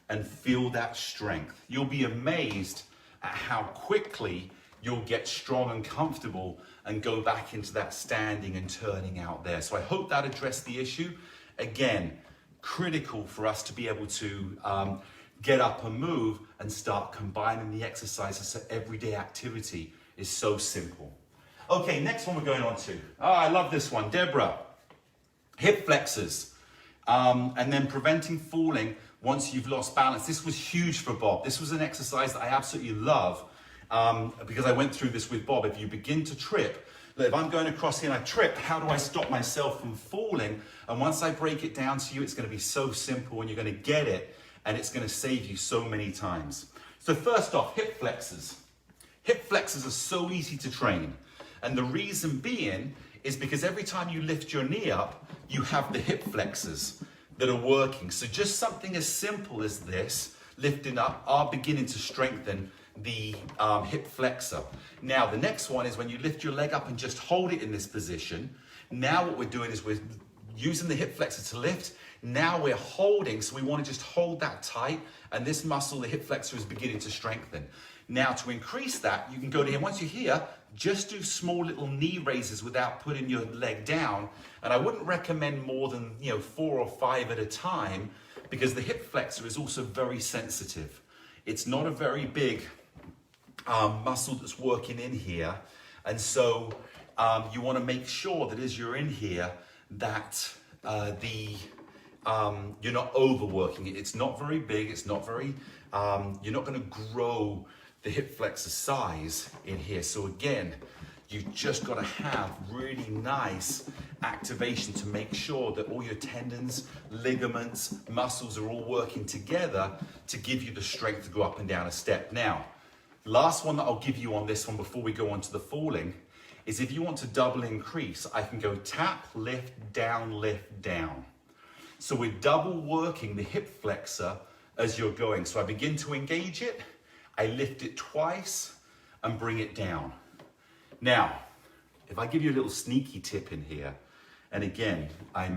A: and feel that strength. You'll be amazed at how quickly you'll get strong and comfortable and go back into that standing and turning out there. So I hope that addressed the issue. Again, critical for us to be able to get up and move and start combining the exercises so everyday activity is so simple. Okay, next one we're going on to. Oh, I love this one. Deborah, hip flexors, and then preventing falling once you've lost balance. This was huge for Bob. This was an exercise that I absolutely love because I went through this with Bob. If you begin to trip, Look, if I'm going across here and I trip, how do I stop myself from falling? And once I break it down to you, it's going to be so simple and you're going to get it and it's going to save you so many times. So first off, hip flexors. Hip flexors are so easy to train. And the reason being is because every time you lift your knee up, you have the hip flexors that are working. So just something as simple as this, lifting up, are beginning to strengthen the hip flexor. Now the next one is when you lift your leg up and just hold it in this position. Now what we're doing is we're using the hip flexor to lift. Now we're holding, so we want to just hold that tight, and this muscle, the hip flexor, is beginning to strengthen. Now to increase that, you can go to here. Once you're here, just do small little knee raises without putting your leg down. And I wouldn't recommend more than 4 or 5 at a time, because the hip flexor is also very sensitive. It's not a very big muscle that's working in here. And so you want to make sure that as you're in here that you're not overworking it. It's not very big. It's not very, you're not going to grow the hip flexor size in here. So again, you've just got to have really nice activation to make sure that all your tendons, ligaments, muscles are all working together to give you the strength to go up and down a step. Now, last one that I'll give you on this one before we go on to the falling is if you want to double increase, I can go tap, lift, down, lift, down. So we're double working the hip flexor as you're going. So I begin to engage it, I lift it twice and bring it down. Now, if I give you a little sneaky tip in here, and again, I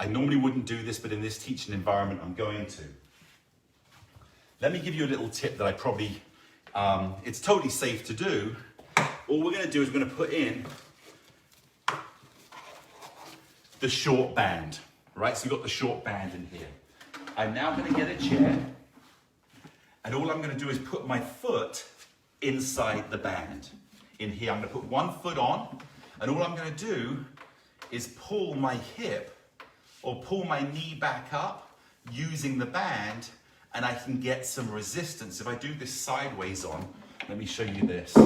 A: normally wouldn't do this, but in this teaching environment, I'm going to. Let me give you a little tip that I probably, it's totally safe to do. All we're going to do is we're going to put in the short band, right? So you've got the short band in here. I'm now going to get a chair, and all I'm going to do is put my foot inside the band. In here, I'm going to put one foot on, and all I'm going to do is pull my hip or pull my knee back up using the band, and I can get some resistance. If I do this sideways on, let me show you this.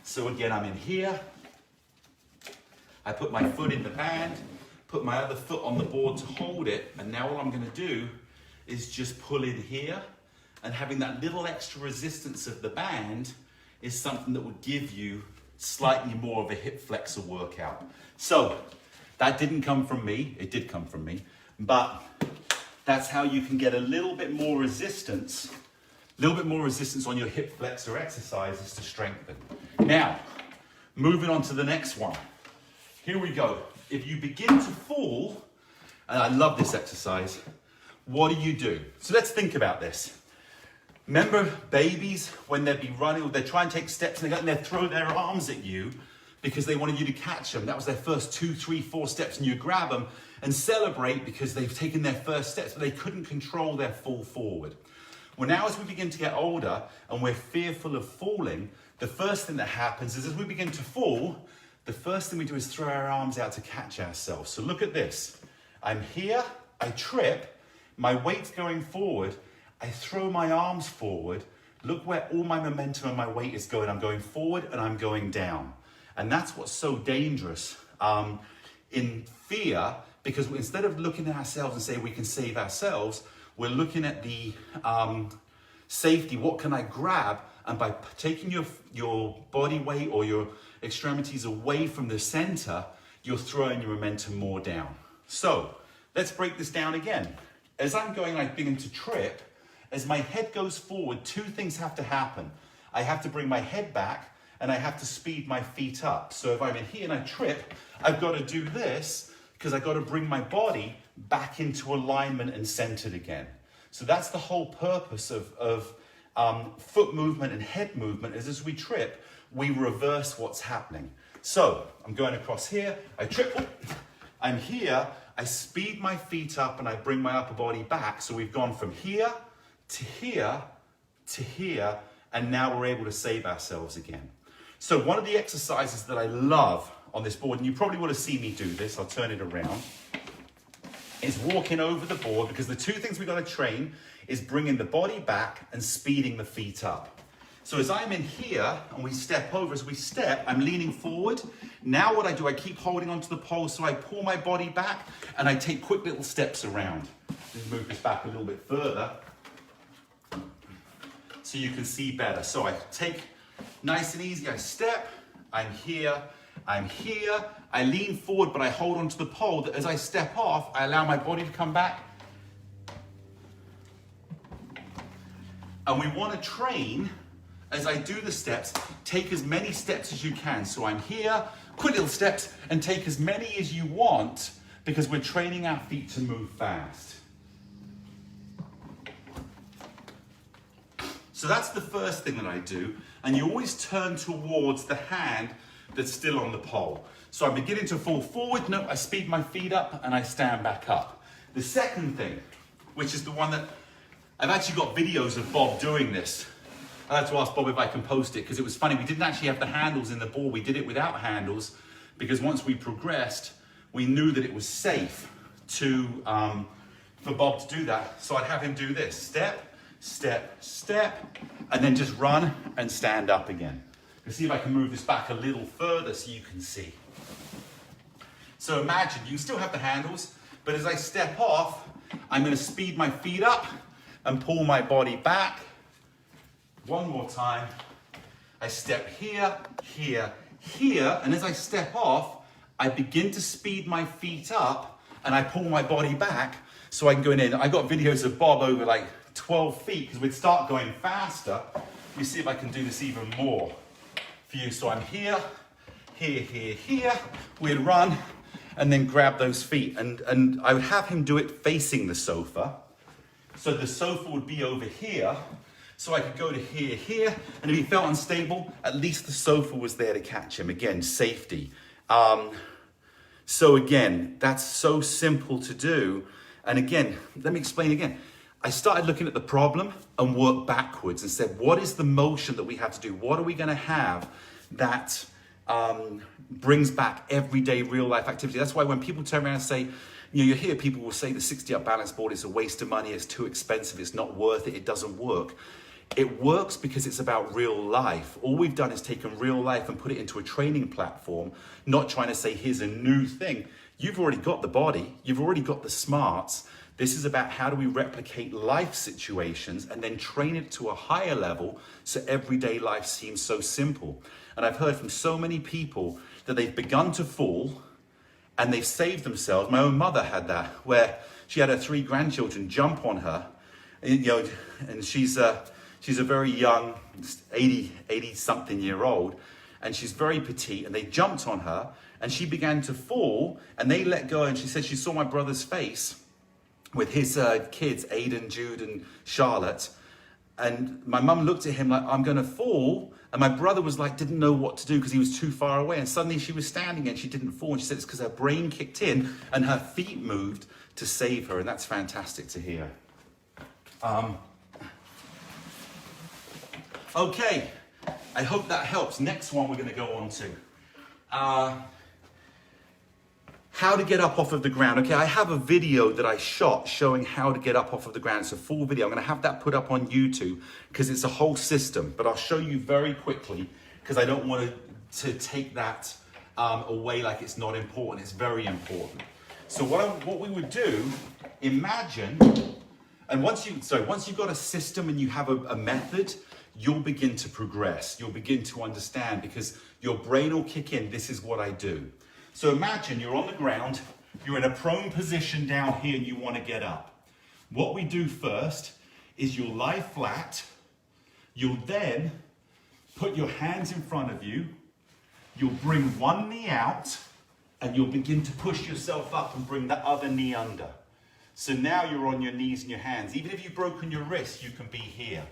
A: So again, I'm in here. I put my foot in the band, put my other foot on the board to hold it, and now all I'm going to do is just pull in here, and having that little extra resistance of the band is something that would give you slightly more of a hip flexor workout. So that didn't come from me, it did come from me, but that's how you can get a little bit more resistance on your hip flexor exercises to strengthen. Now, moving on to the next one. Here we go. If you begin to fall, and I love this exercise, what do? So let's think about this. Remember babies, when they'd be running, or they try and take steps and they throw their arms at you because they wanted you to catch them. That was their first 2, 3, 4 steps, and you grab them and celebrate because they've taken their first steps, but they couldn't control their fall forward. Well, now as we begin to get older and we're fearful of falling, the first thing that happens is as we begin to fall, the first thing we do is throw our arms out to catch ourselves. So look at this. I'm here, I trip, my weight's going forward, I throw my arms forward. Look where all my momentum and my weight is going. I'm going forward and I'm going down. And that's what's so dangerous in fear, because instead of looking at ourselves and saying we can save ourselves, we're looking at the safety. What can I grab? And by taking your body weight or your extremities away from the center, you're throwing your momentum more down. So let's break this down again. As I'm going, I begin to trip. As my head goes forward, 2 things have to happen. I have to bring my head back and I have to speed my feet up. So if I'm in here and I trip, I've got to do this because I've got to bring my body back into alignment and centered again. So that's the whole purpose of foot movement and head movement, is as we trip, we reverse what's happening. So I'm going across here, I trip, I'm here, I speed my feet up and I bring my upper body back. So we've gone from here to here to here, and now we're able to save ourselves again. So one of the exercises that I love on this board, and you probably would have seen me do this, I'll turn it around. is walking over the board, because the two things we've got to train is bringing the body back and speeding the feet up. So as I'm in here and we step over, as we step, I'm leaning forward. Now what I do, I keep holding onto the pole, so I pull my body back and I take quick little steps around. Just move this back a little bit further so you can see better. So I take nice and easy, I step, I'm here, I lean forward, but I hold onto the pole, that as I step off, I allow my body to come back. And we want to train, as I do the steps, take as many steps as you can. So I'm here, quick little steps, and take as many as you want, because we're training our feet to move fast. So that's the first thing that I do, and you always turn towards the hand that's still on the pole. So I'm beginning to fall forward, no, I speed my feet up and I stand back up. The second thing, which is the one that I've actually got videos of Bob doing this. I had to ask Bob if I can post it, because it was funny, we didn't actually have the handles in the ball, we did it without handles, because once we progressed, we knew that it was safe to, for Bob to do that. So I'd have him do this, step, step, step, and then just run and stand up again. Let's see if I can move this back a little further so you can see. So imagine, you still have the handles, but as I step off, I'm going to speed my feet up and pull my body back. One more time. I step here, here, here, and as I step off, I begin to speed my feet up and I pull my body back so I can go in. I got videos of Bob over like 12 feet, because we'd start going faster. Let me see if I can do this even more for you. So I'm here, here, here, here. We'd run and then grab those feet. And I would have him do it facing the sofa. So the sofa would be over here. So I could go to here, here. And if he felt unstable, at least the sofa was there to catch him. Again, safety. So again, that's so simple to do. And again, let me explain again. I started looking at the problem and worked backwards and said, what is the motion that we have to do? What are we going to have that brings back everyday real life activity? That's why when people turn around and say, you hear people will say the 60-up balance board is a waste of money, it's too expensive, it's not worth it, it doesn't work. It works because it's about real life. All we've done is taken real life and put it into a training platform, not trying to say, here's a new thing. You've already got the body, you've already got the smarts. This is about how do we replicate life situations and then train it to a higher level so everyday life seems so simple. And I've heard from so many people that they've begun to fall and they've saved themselves. My own mother had that, where she had her 3 grandchildren jump on her, and she's a very young, 80-something year old, and she's very petite, and they jumped on her, and she began to fall, and they let go, and she said she saw my brother's face with his kids, Aiden, Jude, and Charlotte. And my mum looked at him like, I'm going to fall. And my brother was like, didn't know what to do because he was too far away. And suddenly she was standing and she didn't fall. And she said it's because her brain kicked in and her feet moved to save her. And that's fantastic to hear. Okay, I hope that helps. Next one we're going to go on to. How to get up off of the ground. Okay, I have a video that I shot showing how to get up off of the ground. It's a full video. I'm going to have that put up on YouTube because it's a whole system. But I'll show you very quickly because I don't want to take that away like it's not important. It's very important. So what we would do, imagine, and once you've got a system and you have a method, you'll begin to progress. You'll begin to understand because your brain will kick in. This is what I do. So imagine you're on the ground, you're in a prone position down here and you want to get up. What we do first is you'll lie flat, you'll then put your hands in front of you, you'll bring one knee out and you'll begin to push yourself up and bring the other knee under. So now you're on your knees and your hands. Even if you've broken your wrist, you can be here.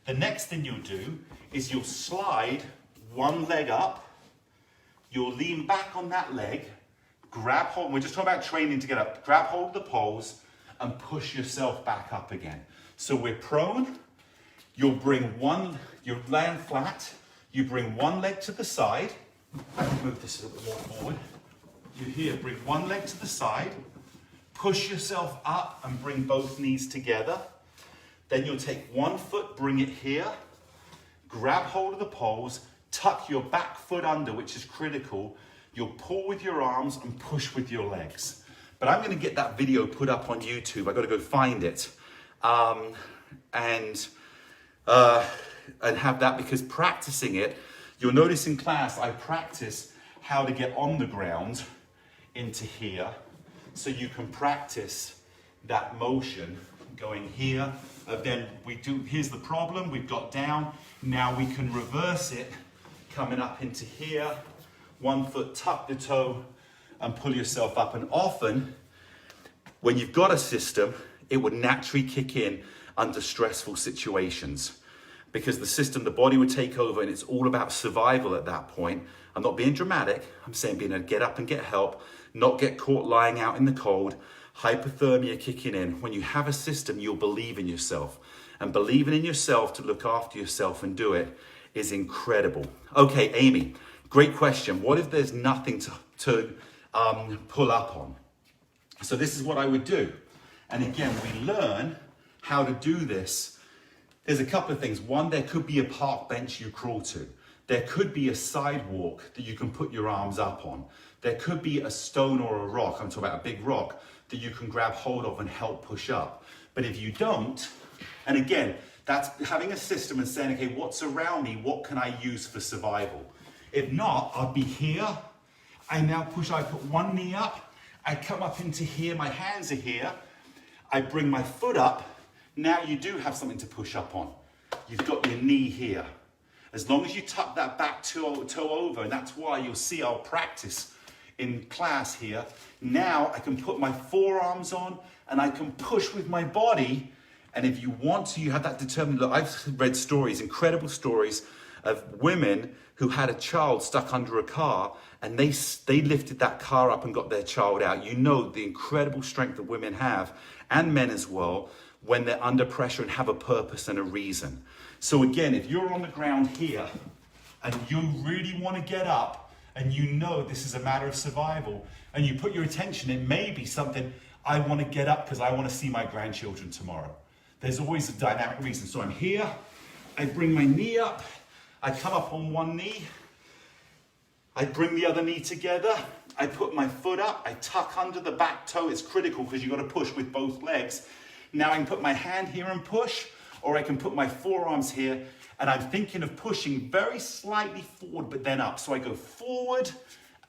A: The next thing you'll do is you'll slide one leg up. You'll lean back on that leg, grab hold, we're just talking about training to get up, grab hold of the poles and push yourself back up again. So we're prone, you'll land flat, you bring one leg to the side, I can move this a little bit more forward, you here, bring one leg to the side, push yourself up and bring both knees together. Then you'll take one foot, bring it here, grab hold of the poles, tuck your back foot under, which is critical. You'll pull with your arms and push with your legs. But I'm going to get that video put up on YouTube. I've got to go find it and have that, because practicing it, you'll notice in class I practice how to get on the ground into here, so you can practice that motion going here. Then here's the problem, we've got down, now we can reverse it, coming up into here, one foot, tuck the toe, and pull yourself up. And often, when you've got a system, it would naturally kick in under stressful situations, because the system, the body would take over, and it's all about survival at that point. I'm not being dramatic, I'm saying being able to get up and get help, not get caught lying out in the cold, hypothermia kicking in. When you have a system, you'll believe in yourself. And believing in yourself to look after yourself and do it is incredible. Okay, Amy, great question. What if there's nothing to pull up on? So this is what I would do. And again, we learn how to do this. There's a couple of things. One, there could be a park bench you crawl to. There could be a sidewalk that you can put your arms up on. There could be a stone or a rock, I'm talking about a big rock, that you can grab hold of and help push up. But if you don't, and again, that's having a system and saying, okay, what's around me? What can I use for survival? If not, I'll be here. I now push, I put one knee up. I come up into here, my hands are here. I bring my foot up. Now you do have something to push up on. You've got your knee here. As long as you tuck that back toe over, and that's why you'll see I'll practice in class here. Now I can put my forearms on and I can push with my body. And if you want to, you have that determined look. I've read stories, incredible stories of women who had a child stuck under a car, and they lifted that car up and got their child out. You know the incredible strength that women have, and men as well, when they're under pressure and have a purpose and a reason. So again, if you're on the ground here and you really want to get up and you know this is a matter of survival, and you put your attention, it may be something, I want to get up because I want to see my grandchildren tomorrow. There's always a dynamic reason. So I'm here, I bring my knee up, I come up on one knee, I bring the other knee together, I put my foot up, I tuck under the back toe. It's critical because you've got to push with both legs. Now I can put my hand here and push, or I can put my forearms here, and I'm thinking of pushing very slightly forward, but then up. So I go forward,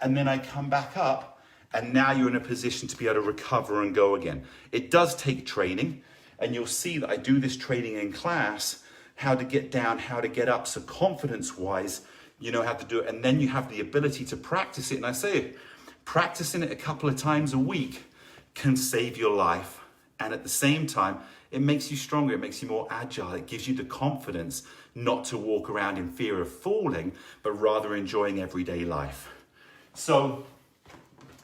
A: and then I come back up, and now you're in a position to be able to recover and go again. It does take training, and you'll see that I do this training in class, how to get down, how to get up. So confidence-wise, you know how to do it, and then you have the ability to practice it. And I say, practicing it a couple of times a week can save your life. And at the same time, it makes you stronger, it makes you more agile, it gives you the confidence not to walk around in fear of falling, but rather enjoying everyday life. So,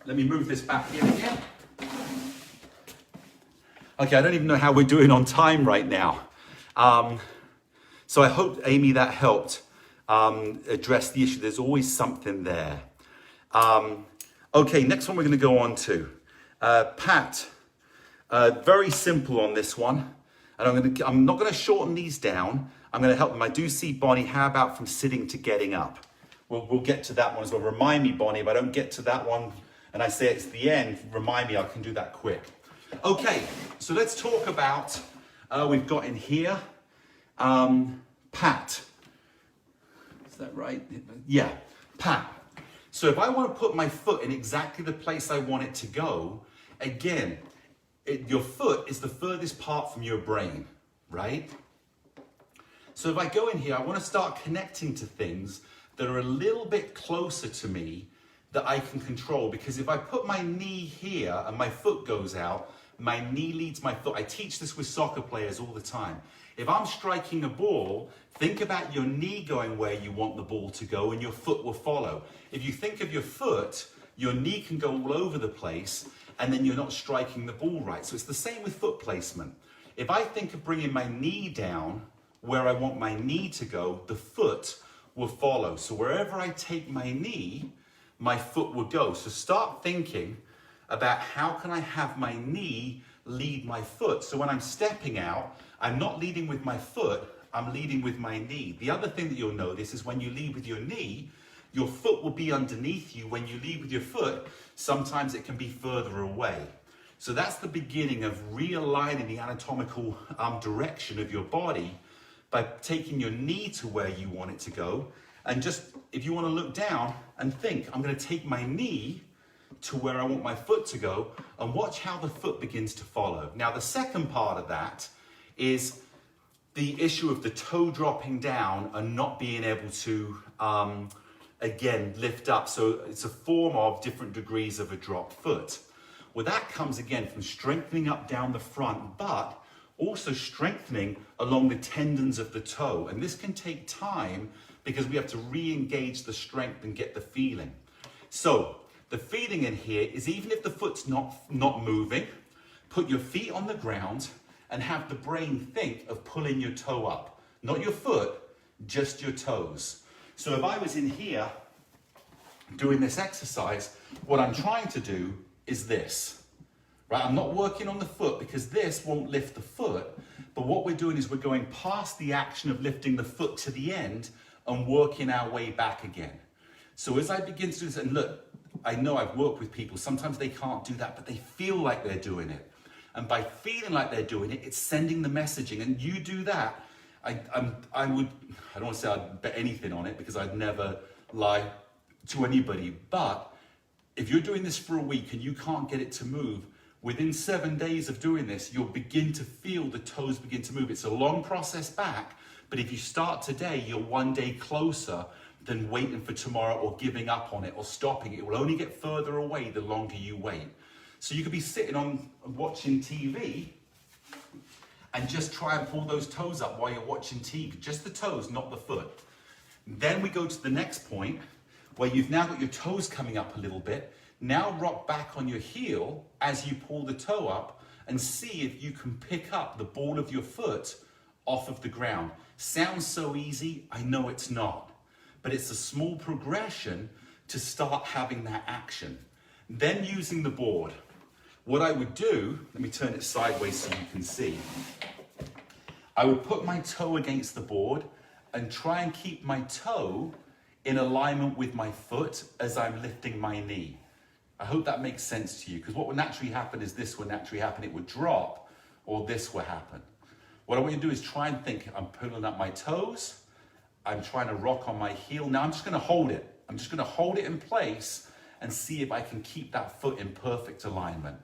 A: let me move this back in again. Okay, I don't even know how we're doing on time right now. So I hope, Amy, that helped address the issue. There's always something there. Okay, next one we're gonna go on to. Pat. Very simple on this one, and I'm not going to shorten these down. I'm going to help them. I do see Bonnie. How about from sitting to getting up? We'll get to that one as well. Remind me, Bonnie, if I don't get to that one and I say it's the end, remind me. I can do that quick. Okay, so let's talk about. We've got in here, Pat. Is that right? Yeah, Pat. So if I want to put my foot in exactly the place I want it to go, again. Your foot is the furthest part from your brain, right? So if I go in here, I want to start connecting to things that are a little bit closer to me that I can control. Because if I put my knee here and my foot goes out, my knee leads my foot. I teach this with soccer players all the time. If I'm striking a ball, think about your knee going where you want the ball to go and your foot will follow. If you think of your foot, your knee can go all over the place, and then you're not striking the ball right. So it's the same with foot placement. If I think of bringing my knee down where I want my knee to go, the foot will follow. So wherever I take my knee, my foot will go. So start thinking about how can I have my knee lead my foot. So when I'm stepping out, I'm not leading with my foot, I'm leading with my knee. The other thing that you'll notice is when you lead with your knee, your foot will be underneath you. When you lead with your foot, sometimes it can be further away. So that's the beginning of realigning the anatomical direction of your body by taking your knee to where you want it to go. And just, if you want to look down and think, I'm going to take my knee to where I want my foot to go, and watch how the foot begins to follow. Now, the second part of that is the issue of the toe dropping down and not being able to, again, lift up. So it's a form of different degrees of a dropped foot. Well, that comes again from strengthening up down the front, but also strengthening along the tendons of the toe. And this can take time because we have to re-engage the strength and get the feeling. So the feeling in here is even if the foot's not moving, put your feet on the ground and have the brain think of pulling your toe up. Not your foot, just your toes. So if I was in here doing this exercise, what I'm trying to do is this, right? I'm not working on the foot because this won't lift the foot, but what we're doing is we're going past the action of lifting the foot to the end and working our way back again. So as I begin to do this, and look, I know I've worked with people, sometimes they can't do that, but they feel like they're doing it. And by feeling like they're doing it, it's sending the messaging. And you do that, I don't want to say I'd bet anything on it because I'd never lie to anybody, but if you're doing this for a week and you can't get it to move, within 7 days of doing this, you'll begin to feel the toes begin to move. It's a long process back, but if you start today, you're one day closer than waiting for tomorrow or giving up on it or stopping it. It will only get further away the longer you wait. So you could be sitting on watching TV and just try and pull those toes up while you're watching TV, just the toes, not the foot. Then we go to the next point where you've now got your toes coming up a little bit. Now rock back on your heel as you pull the toe up and see if you can pick up the ball of your foot off of the ground. Sounds so easy, I know it's not, but it's a small progression to start having that action. Then using the board. What I would do, let me turn it sideways so you can see. I would put my toe against the board and try and keep my toe in alignment with my foot as I'm lifting my knee. I hope that makes sense to you, because what would naturally happen is this would naturally happen. It would drop, or this would happen. What I want you to do is try and think, I'm pulling up my toes, I'm trying to rock on my heel. Now I'm just gonna hold it. I'm just gonna hold it in place and see if I can keep that foot in perfect alignment.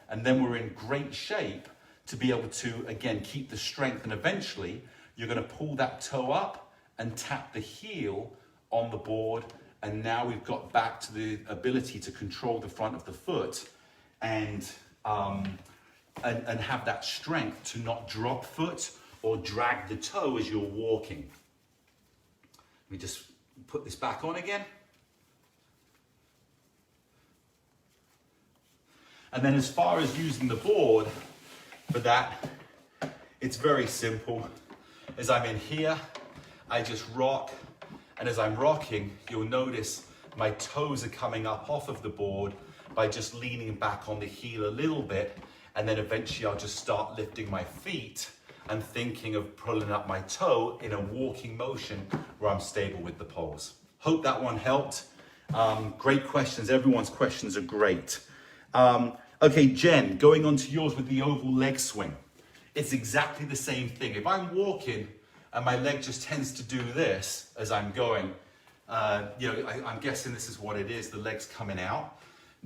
A: And then we're in great shape to be able to, again, keep the strength, and eventually you're gonna pull that toe up and tap the heel on the board, and now we've got back to the ability to control the front of the foot and have that strength to not drop foot or drag the toe as you're walking. Let me just put this back on again. And then as far as using the board for that, it's very simple. As I'm in here, I just rock. And as I'm rocking, you'll notice my toes are coming up off of the board by just leaning back on the heel a little bit. And then eventually I'll just start lifting my feet and thinking of pulling up my toe in a walking motion where I'm stable with the poles. Hope that one helped. Great questions. Everyone's questions are great. Okay, Jen, going on to yours with the oval leg swing. It's exactly the same thing. If I'm walking and my leg just tends to do this as I'm going, I'm guessing this is what it is, the leg's coming out.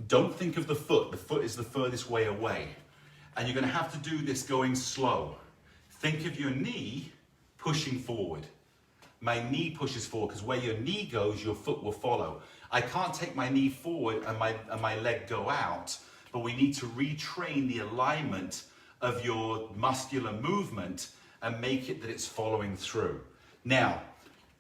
A: Don't think of the foot. The foot is the furthest way away. And you're gonna have to do this going slow. Think of your knee pushing forward. My knee pushes forward, because where your knee goes, your foot will follow. I can't take my knee forward and my leg go out, but we need to retrain the alignment of your muscular movement and make it that it's following through. Now,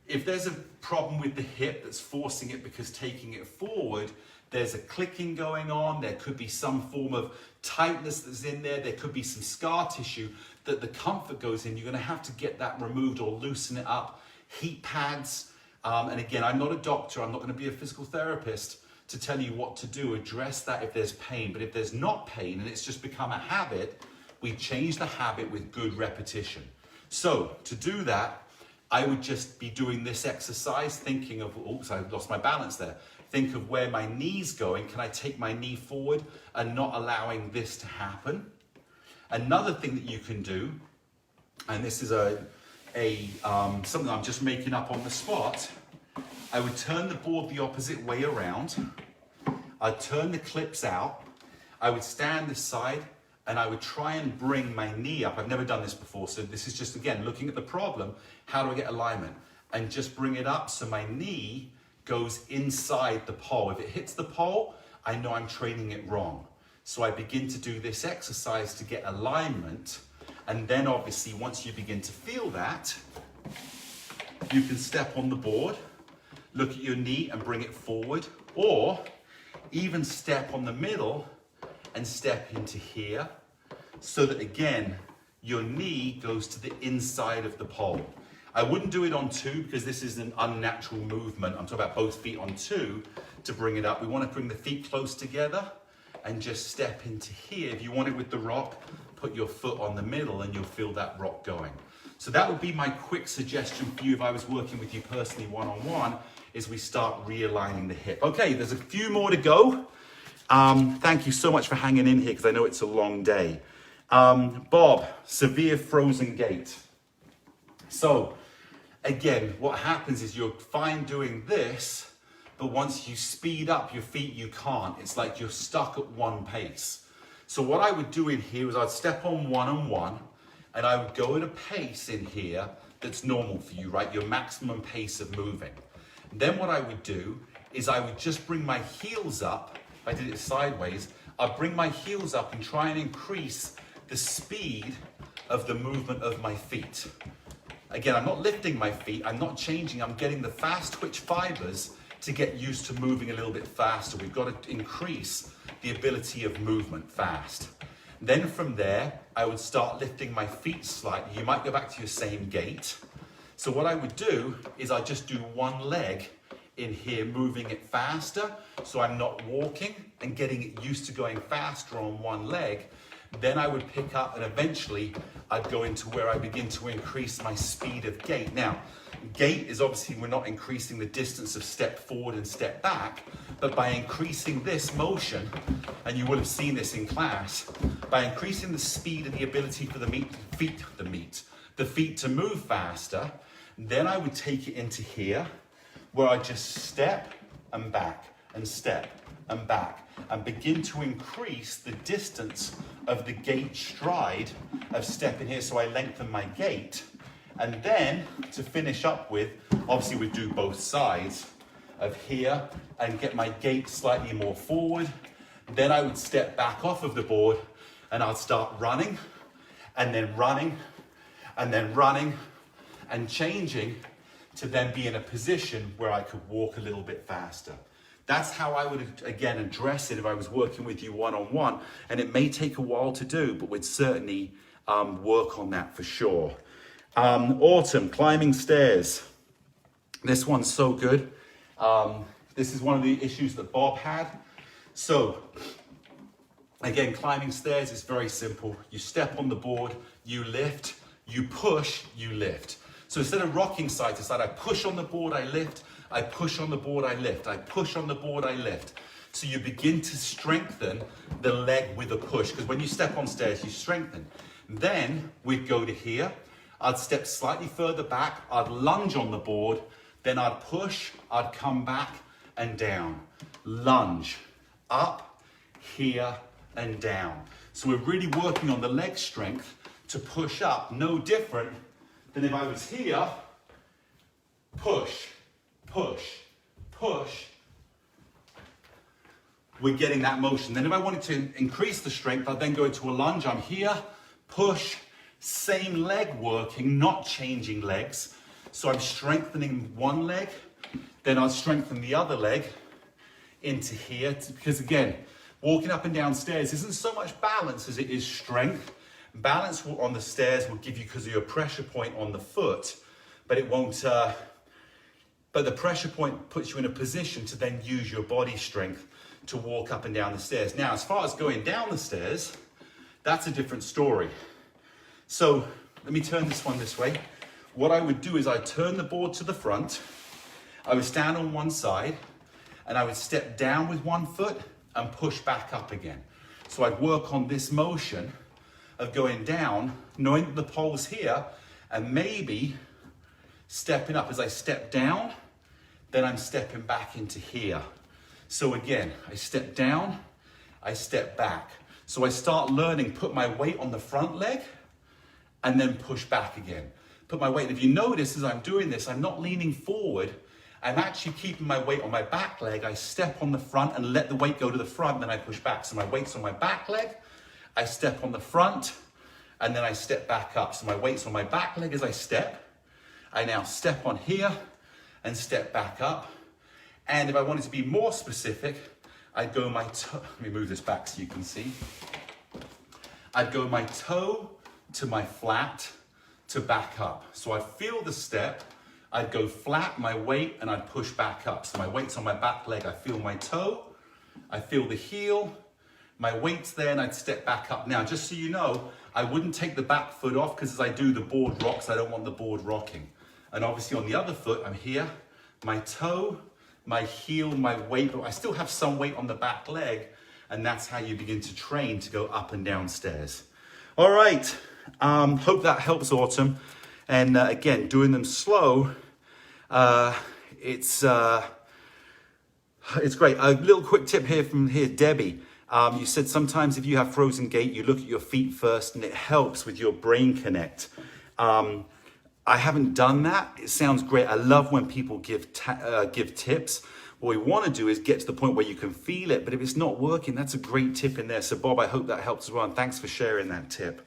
A: if there's a problem with the hip that's forcing it because taking it forward, there's a clicking going on, there could be some form of tightness that's in there, there could be some scar tissue that the comfort goes in. You're gonna have to get that removed or loosen it up. Heat pads, and again, I'm not a doctor, I'm not gonna be a physical therapist, to tell you what to do, address that if there's pain. But if there's not pain and it's just become a habit, we change the habit with good repetition. So to do that, I would just be doing this exercise, thinking of, oops, I lost my balance there. Think of where my knee's going. Can I take my knee forward and not allowing this to happen? Another thing that you can do, and this is something I'm just making up on the spot, I would turn the board the opposite way around. I'd turn the clips out. I would stand this side and I would try and bring my knee up. I've never done this before, so this is just, again, looking at the problem. How do I get alignment? And just bring it up so my knee goes inside the pole. If it hits the pole, I know I'm training it wrong. So I begin to do this exercise to get alignment. And then obviously, once you begin to feel that, you can step on the board, look at your knee and bring it forward, or even step on the middle and step into here, so that again, your knee goes to the inside of the pole. I wouldn't do it on two because this is an unnatural movement. I'm talking about both feet on two to bring it up. We want to bring the feet close together and just step into here. If you want it with the rock, put your foot on the middle and you'll feel that rock going. So that would be my quick suggestion for you if I was working with you personally one-on-one, is we start realigning the hip. Okay, there's a few more to go. Thank you so much for hanging in here because I know it's a long day. Bob, severe frozen gait. So again, what happens is you're fine doing this, but once you speed up your feet, you can't. It's like you're stuck at one pace. So what I would do in here is I'd step on one, and I would go at a pace in here that's normal for you, right? Your maximum pace of moving. And then what I would do is I would just bring my heels up. If I did it sideways, I'd bring my heels up and try and increase the speed of the movement of my feet. Again, I'm not lifting my feet, I'm not changing, I'm getting the fast twitch fibers to get used to moving a little bit faster. We've got to increase the ability of movement fast. Then from there, I would start lifting my feet slightly. You might go back to your same gait. So what I would do is I'd just do one leg in here, moving it faster, so I'm not walking and getting it used to going faster on one leg. Then I would pick up and eventually I'd go into where I begin to increase my speed of gait. Now, gait is obviously, we're not increasing the distance of step forward and step back, but by increasing this motion, and you will have seen this in class, by increasing the speed and the ability for the feet to move faster, then I would take it into here, where I just step and back and step and back and begin to increase the distance of the gait stride of stepping here, so I lengthen my gait. And then to finish up with, obviously we do both sides of here and get my gait slightly more forward. Then I would step back off of the board and I'll start running and then running and then running and changing to then be in a position where I could walk a little bit faster. That's how I would, again, address it if I was working with you one-on-one. And it may take a while to do, but we'd certainly work on that for sure. Autumn, climbing stairs. This one's so good. This is one of the issues that Bob had. So, again, climbing stairs is very simple. You step on the board, you lift, you push, you lift. So instead of rocking side to side, I push on the board, I lift, I push on the board, I lift, I push on the board, I lift. So you begin to strengthen the leg with a push, because when you step on stairs, you strengthen. Then we'd go to here, I'd step slightly further back, I'd lunge on the board, then I'd push, I'd come back and down. Lunge, up, here, and down. So we're really working on the leg strength to push up, no different than if I was here, push, push, push. We're getting that motion. Then if I wanted to increase the strength, I'd then go into a lunge. I'm here, push, same leg working, not changing legs. So I'm strengthening one leg, then I'll strengthen the other leg into here. Because again, walking up and down stairs isn't so much balance as it is strength. Balance on the stairs will give you, because of your pressure point on the foot, but it won't but the pressure point puts you in a position to then use your body strength to walk up and down the stairs. Now, as far as going down the stairs, that's a different story. So let me turn this one this way. What I would do is I'd turn the board to the front, I would stand on one side, and I would step down with one foot and push back up again. So I'd work on this motion of going down, knowing that the pole's here, and maybe stepping up. As I step down, then I'm stepping back into here. So again, I step down, I step back. So I start learning, put my weight on the front leg, and then push back again. Put my weight, and if you notice as I'm doing this, I'm not leaning forward, I'm actually keeping my weight on my back leg. I step on the front and let the weight go to the front, then I push back. So my weight's on my back leg, I step on the front, and then I step back up. So my weight's on my back leg as I step. I now step on here and step back up. And if I wanted to be more specific, I'd go my toe, let me move this back so you can see. I'd go my toe to my flat to back up. So I feel the step, I'd go flat, my weight, and I'd push back up. So my weight's on my back leg, I feel my toe, I feel the heel, my weight's there, and I'd step back up. Now, just so you know, I wouldn't take the back foot off because as I do the board rocks, I don't want the board rocking. And obviously on the other foot, I'm here, my toe, my heel, my weight, but I still have some weight on the back leg, and that's how you begin to train to go up and down stairs. All right, hope that helps, Autumn. And again, doing them slow, it's great. A little quick tip here from Debbie. You said sometimes if you have frozen gait, you look at your feet first and it helps with your brain connect. I haven't done that. It sounds great. I love when people give tips. What we want to do is get to the point where you can feel it, but if it's not working, that's a great tip in there. So Bob, I hope that helps as well. And thanks for sharing that tip.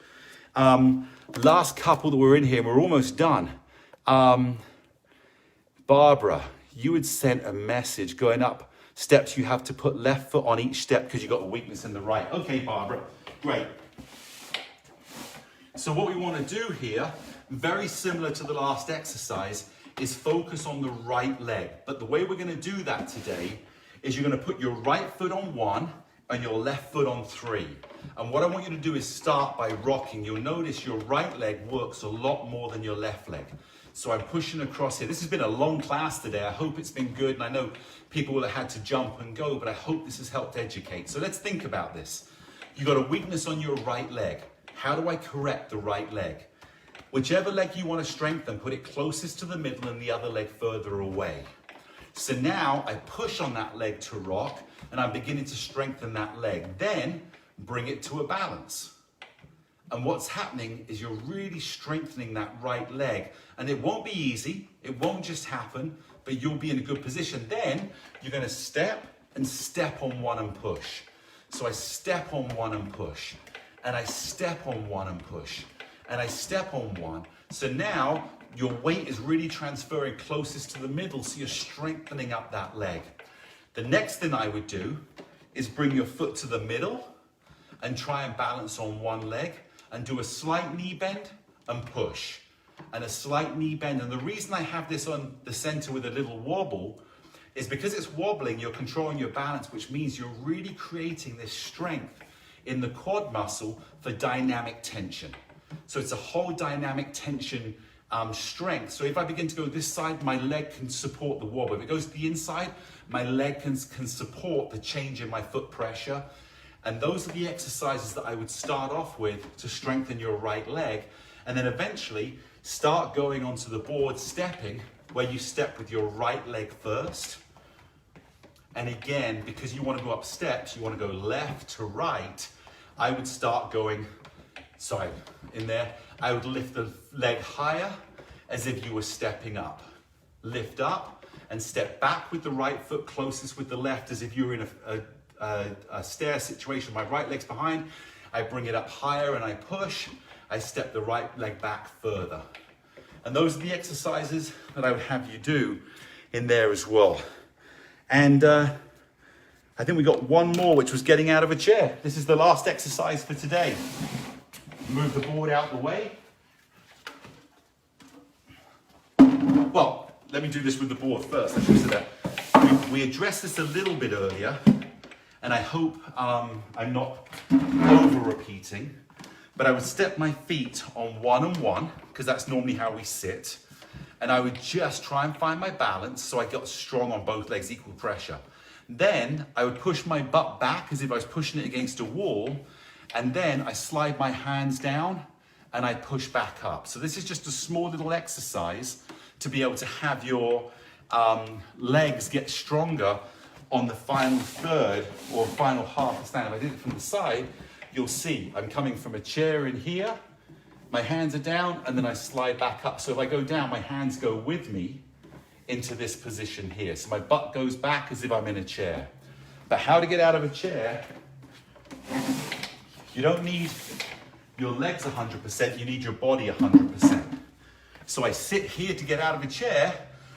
A: Last couple that were in here, and we're almost done. Barbara, you had sent a message going up steps. You have to put left foot on each step because you've got a weakness in the right. Okay, Barbara, great. So what we want to do here, very similar to the last exercise, is focus on the right leg. But the way we're going to do that today is you're going to put your right foot on 1 and your left foot on 3. And what I want you to do is start by rocking. You'll notice your right leg works a lot more than your left leg. So I'm pushing across here. This has been a long class today. I hope it's been good. And I know people will have had to jump and go, but I hope this has helped educate. So let's think about this. You've got a weakness on your right leg. How do I correct the right leg? Whichever leg you want to strengthen, put it closest to the middle and the other leg further away. So now I push on that leg to rock and I'm beginning to strengthen that leg. Then bring it to a balance. And what's happening is you're really strengthening that right leg. And it won't be easy, it won't just happen, but you'll be in a good position. Then you're going to step and step on 1 and push. So I step on 1 and push. And I step on 1 and push. And I step on 1. So now your weight is really transferring closest to the middle, so you're strengthening up that leg. The next thing I would do is bring your foot to the middle and try and balance on 1 leg and do a slight knee bend and push. And a slight knee bend. And the reason I have this on the center with a little wobble is because it's wobbling, you're controlling your balance, which means you're really creating this strength in the quad muscle for dynamic tension. So it's a whole dynamic tension strength. So if I begin to go this side, my leg can support the wobble. If it goes to the inside, my leg can support the change in my foot pressure. And those are the exercises that I would start off with to strengthen your right leg. And then eventually start going onto the board stepping, where you step with your right leg first. And again, because you want to go up steps, you want to go left to right, I would start going, in there, I would lift the leg higher as if you were stepping up. Lift up and step back with the right foot closest with the left as if you were in a stair situation. My right leg's behind, I bring it up higher and I push. I step the right leg back further. And those are the exercises that I would have you do in there as well. And I think we got one more, which was getting out of a chair. This is the last exercise for today. Move the board out the way. Well, let me do this with the board first. I should say that. We addressed this a little bit earlier, and I hope I'm not over repeating, but I would step my feet on one and one, because that's normally how we sit. And I would just try and find my balance so I got strong on both legs, equal pressure. Then I would push my butt back as if I was pushing it against a wall, and then I slide my hands down and I push back up. So this is just a small little exercise to be able to have your legs get stronger on the final third or final half of stand. If I did it from the side, you'll see I'm coming from a chair in here, my hands are down, and then I slide back up. So if I go down, my hands go with me into this position here. So my butt goes back as if I'm in a chair. But how to get out of a chair, you don't need your legs 100%, you need your body 100%. So I sit here to get out of a chair.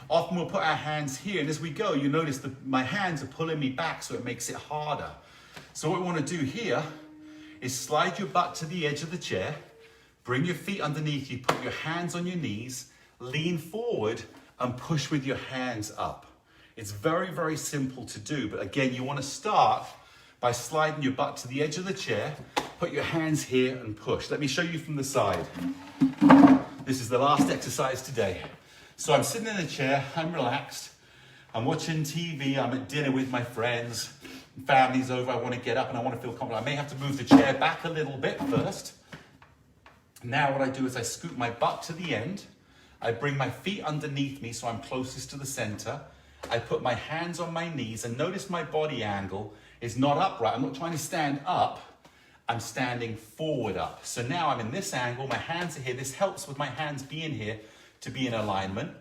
A: Often we'll put our hands here, and as we go, you notice that my hands are pulling me back, so it makes it harder. So what we want to do here is slide your butt to the edge of the chair, bring your feet underneath you, put your hands on your knees, lean forward, and push with your hands up. It's very, very simple to do, but again, you want to start by sliding your butt to the edge of the chair, put your hands here and push. Let me show you from the side. This is the last exercise today. So I'm sitting in a chair, I'm relaxed, I'm watching TV, I'm at dinner with my friends, family's over, I want to get up and I want to feel confident. I may have to move the chair back a little bit first. Now what I do is I scoot my butt to the end, I bring my feet underneath me so I'm closest to the center, I put my hands on my knees, and notice my body angle is not upright. I'm not trying to stand up, I'm standing forward up. So now I'm in this angle, my hands are here. This helps with my hands being here to be in alignment.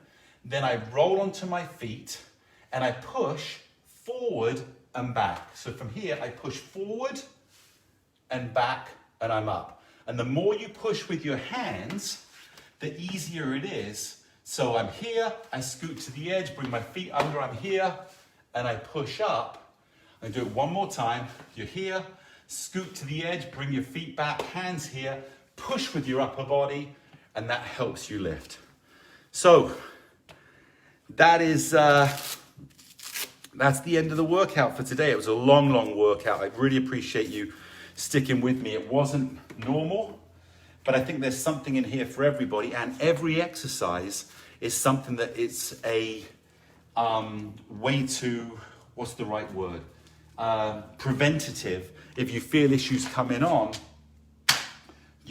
A: Then I roll onto my feet and I push forward and back. So from here, I push forward and back and I'm up. And the more you push with your hands, the easier it is. So I'm here, I scoot to the edge, bring my feet under, I'm here, and I push up. I do it one more time. You're here, scoot to the edge, bring your feet back, hands here, push with your upper body, and that helps you lift. So that is, that's the end of the workout for today. It was a long, long workout. I really appreciate you sticking with me. It wasn't normal, but I think there's something in here for everybody, and every exercise is something that it's a way to, what's the right word? Preventative. If you feel issues coming on,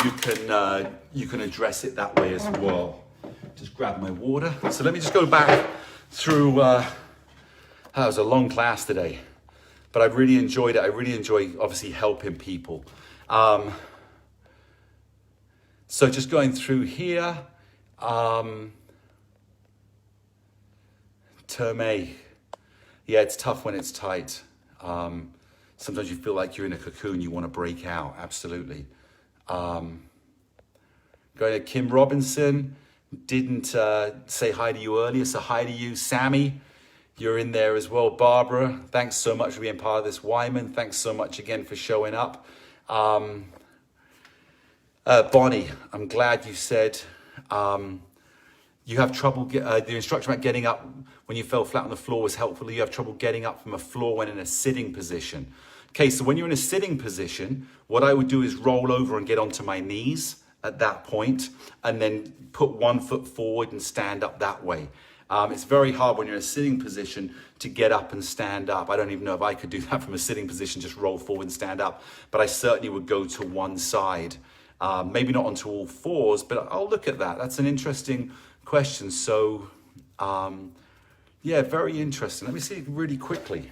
A: you can address it that way as well. Just grab my water. So let me just go back through. That was a long class today, but I really enjoyed it. I really enjoy obviously helping people. So just going through here. Term A. Yeah, it's tough when it's tight. Sometimes you feel like you're in a cocoon, you want to break out, absolutely. Going to Kim Robinson, didn't say hi to you earlier, so hi to you. Sammy, you're in there as well. Barbara, thanks so much for being part of this. Wyman, thanks so much again for showing up. Bonnie, I'm glad you said you have trouble, the instruction about getting up when you fell flat on the floor was helpful. You have trouble getting up from a floor when in a sitting position. Okay, so when you're in a sitting position, what I would do is roll over and get onto my knees at that point, and then put one foot forward and stand up that way. It's very hard when you're in a sitting position to get up and stand up. I don't even know if I could do that from a sitting position, just roll forward and stand up, but I certainly would go to one side. Maybe not onto all fours, but I'll look at that. That's an interesting question. So, yeah, very interesting. Let me see really quickly.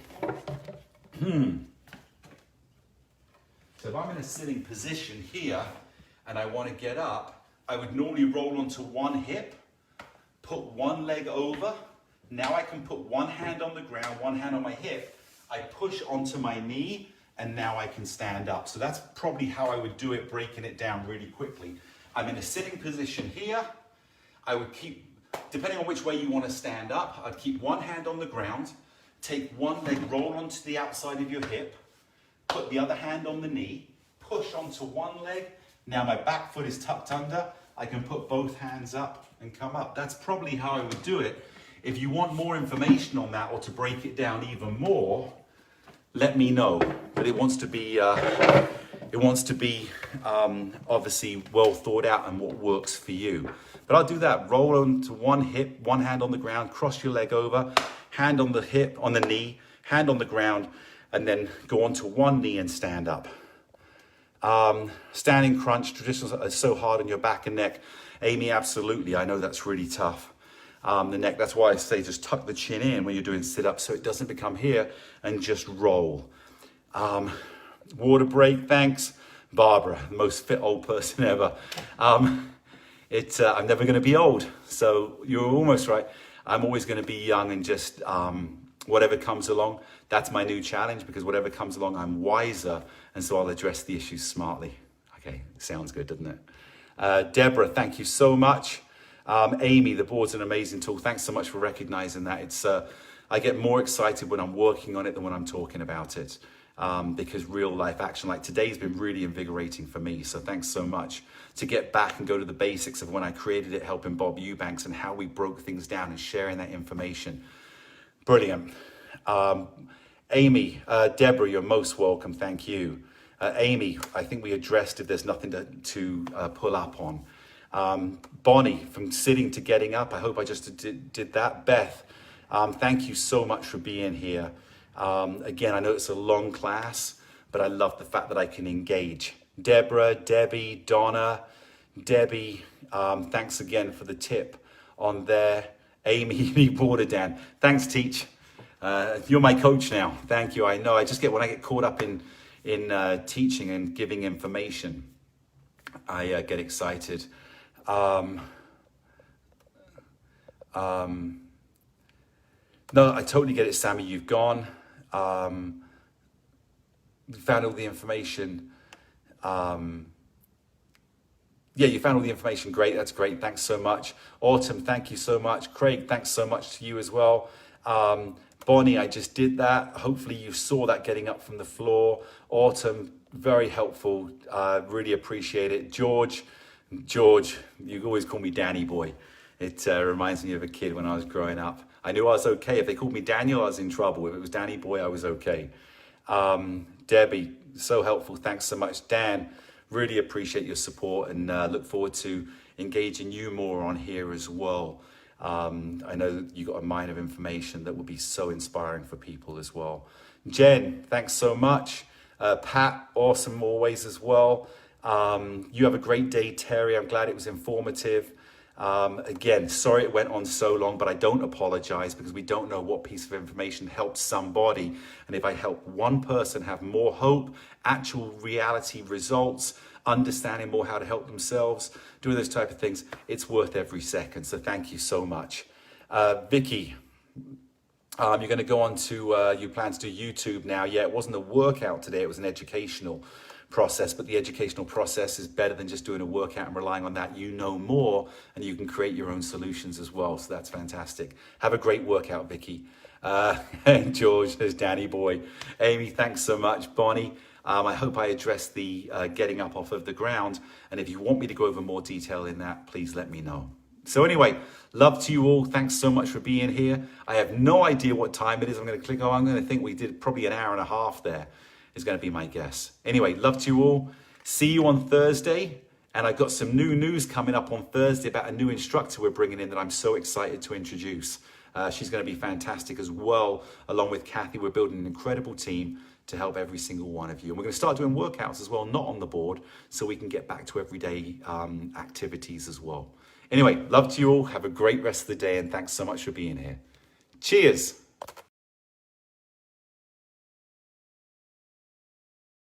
A: So if I'm in a sitting position here and I want to get up, I would normally roll onto one hip, put one leg over. Now I can put one hand on the ground, one hand on my hip. I push onto my knee, and now I can stand up. So that's probably how I would do it, breaking it down really quickly. I'm in a sitting position here. I would keep, depending on which way you want to stand up, I'd keep one hand on the ground, take one leg, roll onto the outside of your hip, put the other hand on the knee, push onto one leg. Now my back foot is tucked under. I can put both hands up and come up. That's probably how I would do it. If you want more information on that or to break it down even more, let me know. But it wants to be obviously well thought out and what works for you. But I'll do that. Roll onto one hip, one hand on the ground, cross your leg over, hand on the hip, on the knee, hand on the ground, and then go onto one knee and stand up. Standing crunch, traditional, is so hard on your back and neck. Amy, absolutely. I know that's really tough. The neck, that's why I say just tuck the chin in when you're doing sit-ups so it doesn't become here, and just roll. Water break, thanks. Barbara, the most fit old person ever. I'm never going to be old, so you're almost right. I'm always going to be young and just whatever comes along. That's my new challenge, because whatever comes along, I'm wiser, and so I'll address the issues smartly. Okay, sounds good, doesn't it? Deborah, thank you so much. Amy, the board's an amazing tool. Thanks so much for recognizing that. I get more excited when I'm working on it than when I'm talking about it, because real life action like today's been really invigorating for me. So thanks so much to get back and go to the basics of when I created it, helping Bob Eubanks, and how we broke things down and sharing that information. Brilliant. Amy, Deborah, you're most welcome. Thank you. Amy, I think we addressed if there's nothing to pull up on. Bonnie, from sitting to getting up, I hope I just did that. Beth, thank you so much for being here. Again, I know it's a long class, but I love the fact that I can engage. Deborah, Debbie, Donna, Debbie, thanks again for the tip on there. Amy, you need water, Dan. Thanks, Teach. You're my coach now. Thank you. I know I just when I get caught up in teaching and giving information, I get excited. No, I totally get it, Sammy. You've gone. You found all the information. Yeah, you found all the information. Great. That's great. Thanks so much. Autumn, thank you so much. Craig, thanks so much to you as well. Bonnie, I just did that. Hopefully you saw that getting up from the floor. Autumn, very helpful. Really appreciate it. George, you always call me Danny boy. It reminds me of a kid when I was growing up. I knew I was okay. If they called me Daniel, I was in trouble. If it was Danny boy, I was okay. Debbie, so helpful. Thanks so much. Dan, really appreciate your support, and look forward to engaging you more on here as well. I know that you got a mine of information that will be so inspiring for people as well. Jen, thanks so much. Pat, awesome always as well. You have a great day, Terry. I'm glad it was informative. Again, sorry it went on so long, but I don't apologize, because we don't know what piece of information helps somebody. And if I help one person have more hope, actual reality results, understanding more how to help themselves, doing those type of things, it's worth every second. So thank you so much. Vicky, you're going to go on to, you plan to do YouTube now. Yeah, it wasn't a workout today, it was an educational process, but the educational process is better than just doing a workout and relying on that. You know more, and you can create your own solutions as well. So that's fantastic. Have a great workout, Vicky. George, there's Danny boy. Amy, thanks so much. Bonnie, I hope I addressed the getting up off of the ground. And if you want me to go over more detail in that, please let me know. So anyway, love to you all. Thanks so much for being here. I have no idea what time it is. I'm going to click. Oh, I'm going to think we did probably an hour and a half there. Is going to be my guess. Anyway, love to you all. See you on Thursday. And I've got some new news coming up on Thursday about a new instructor we're bringing in that I'm so excited to introduce. She's going to be fantastic as well. Along with Kathy, we're building an incredible team to help every single one of you. And we're going to start doing workouts as well, not on the board, so we can get back to everyday activities as well. Anyway, love to you all. Have a great rest of the day, and thanks so much for being here. Cheers.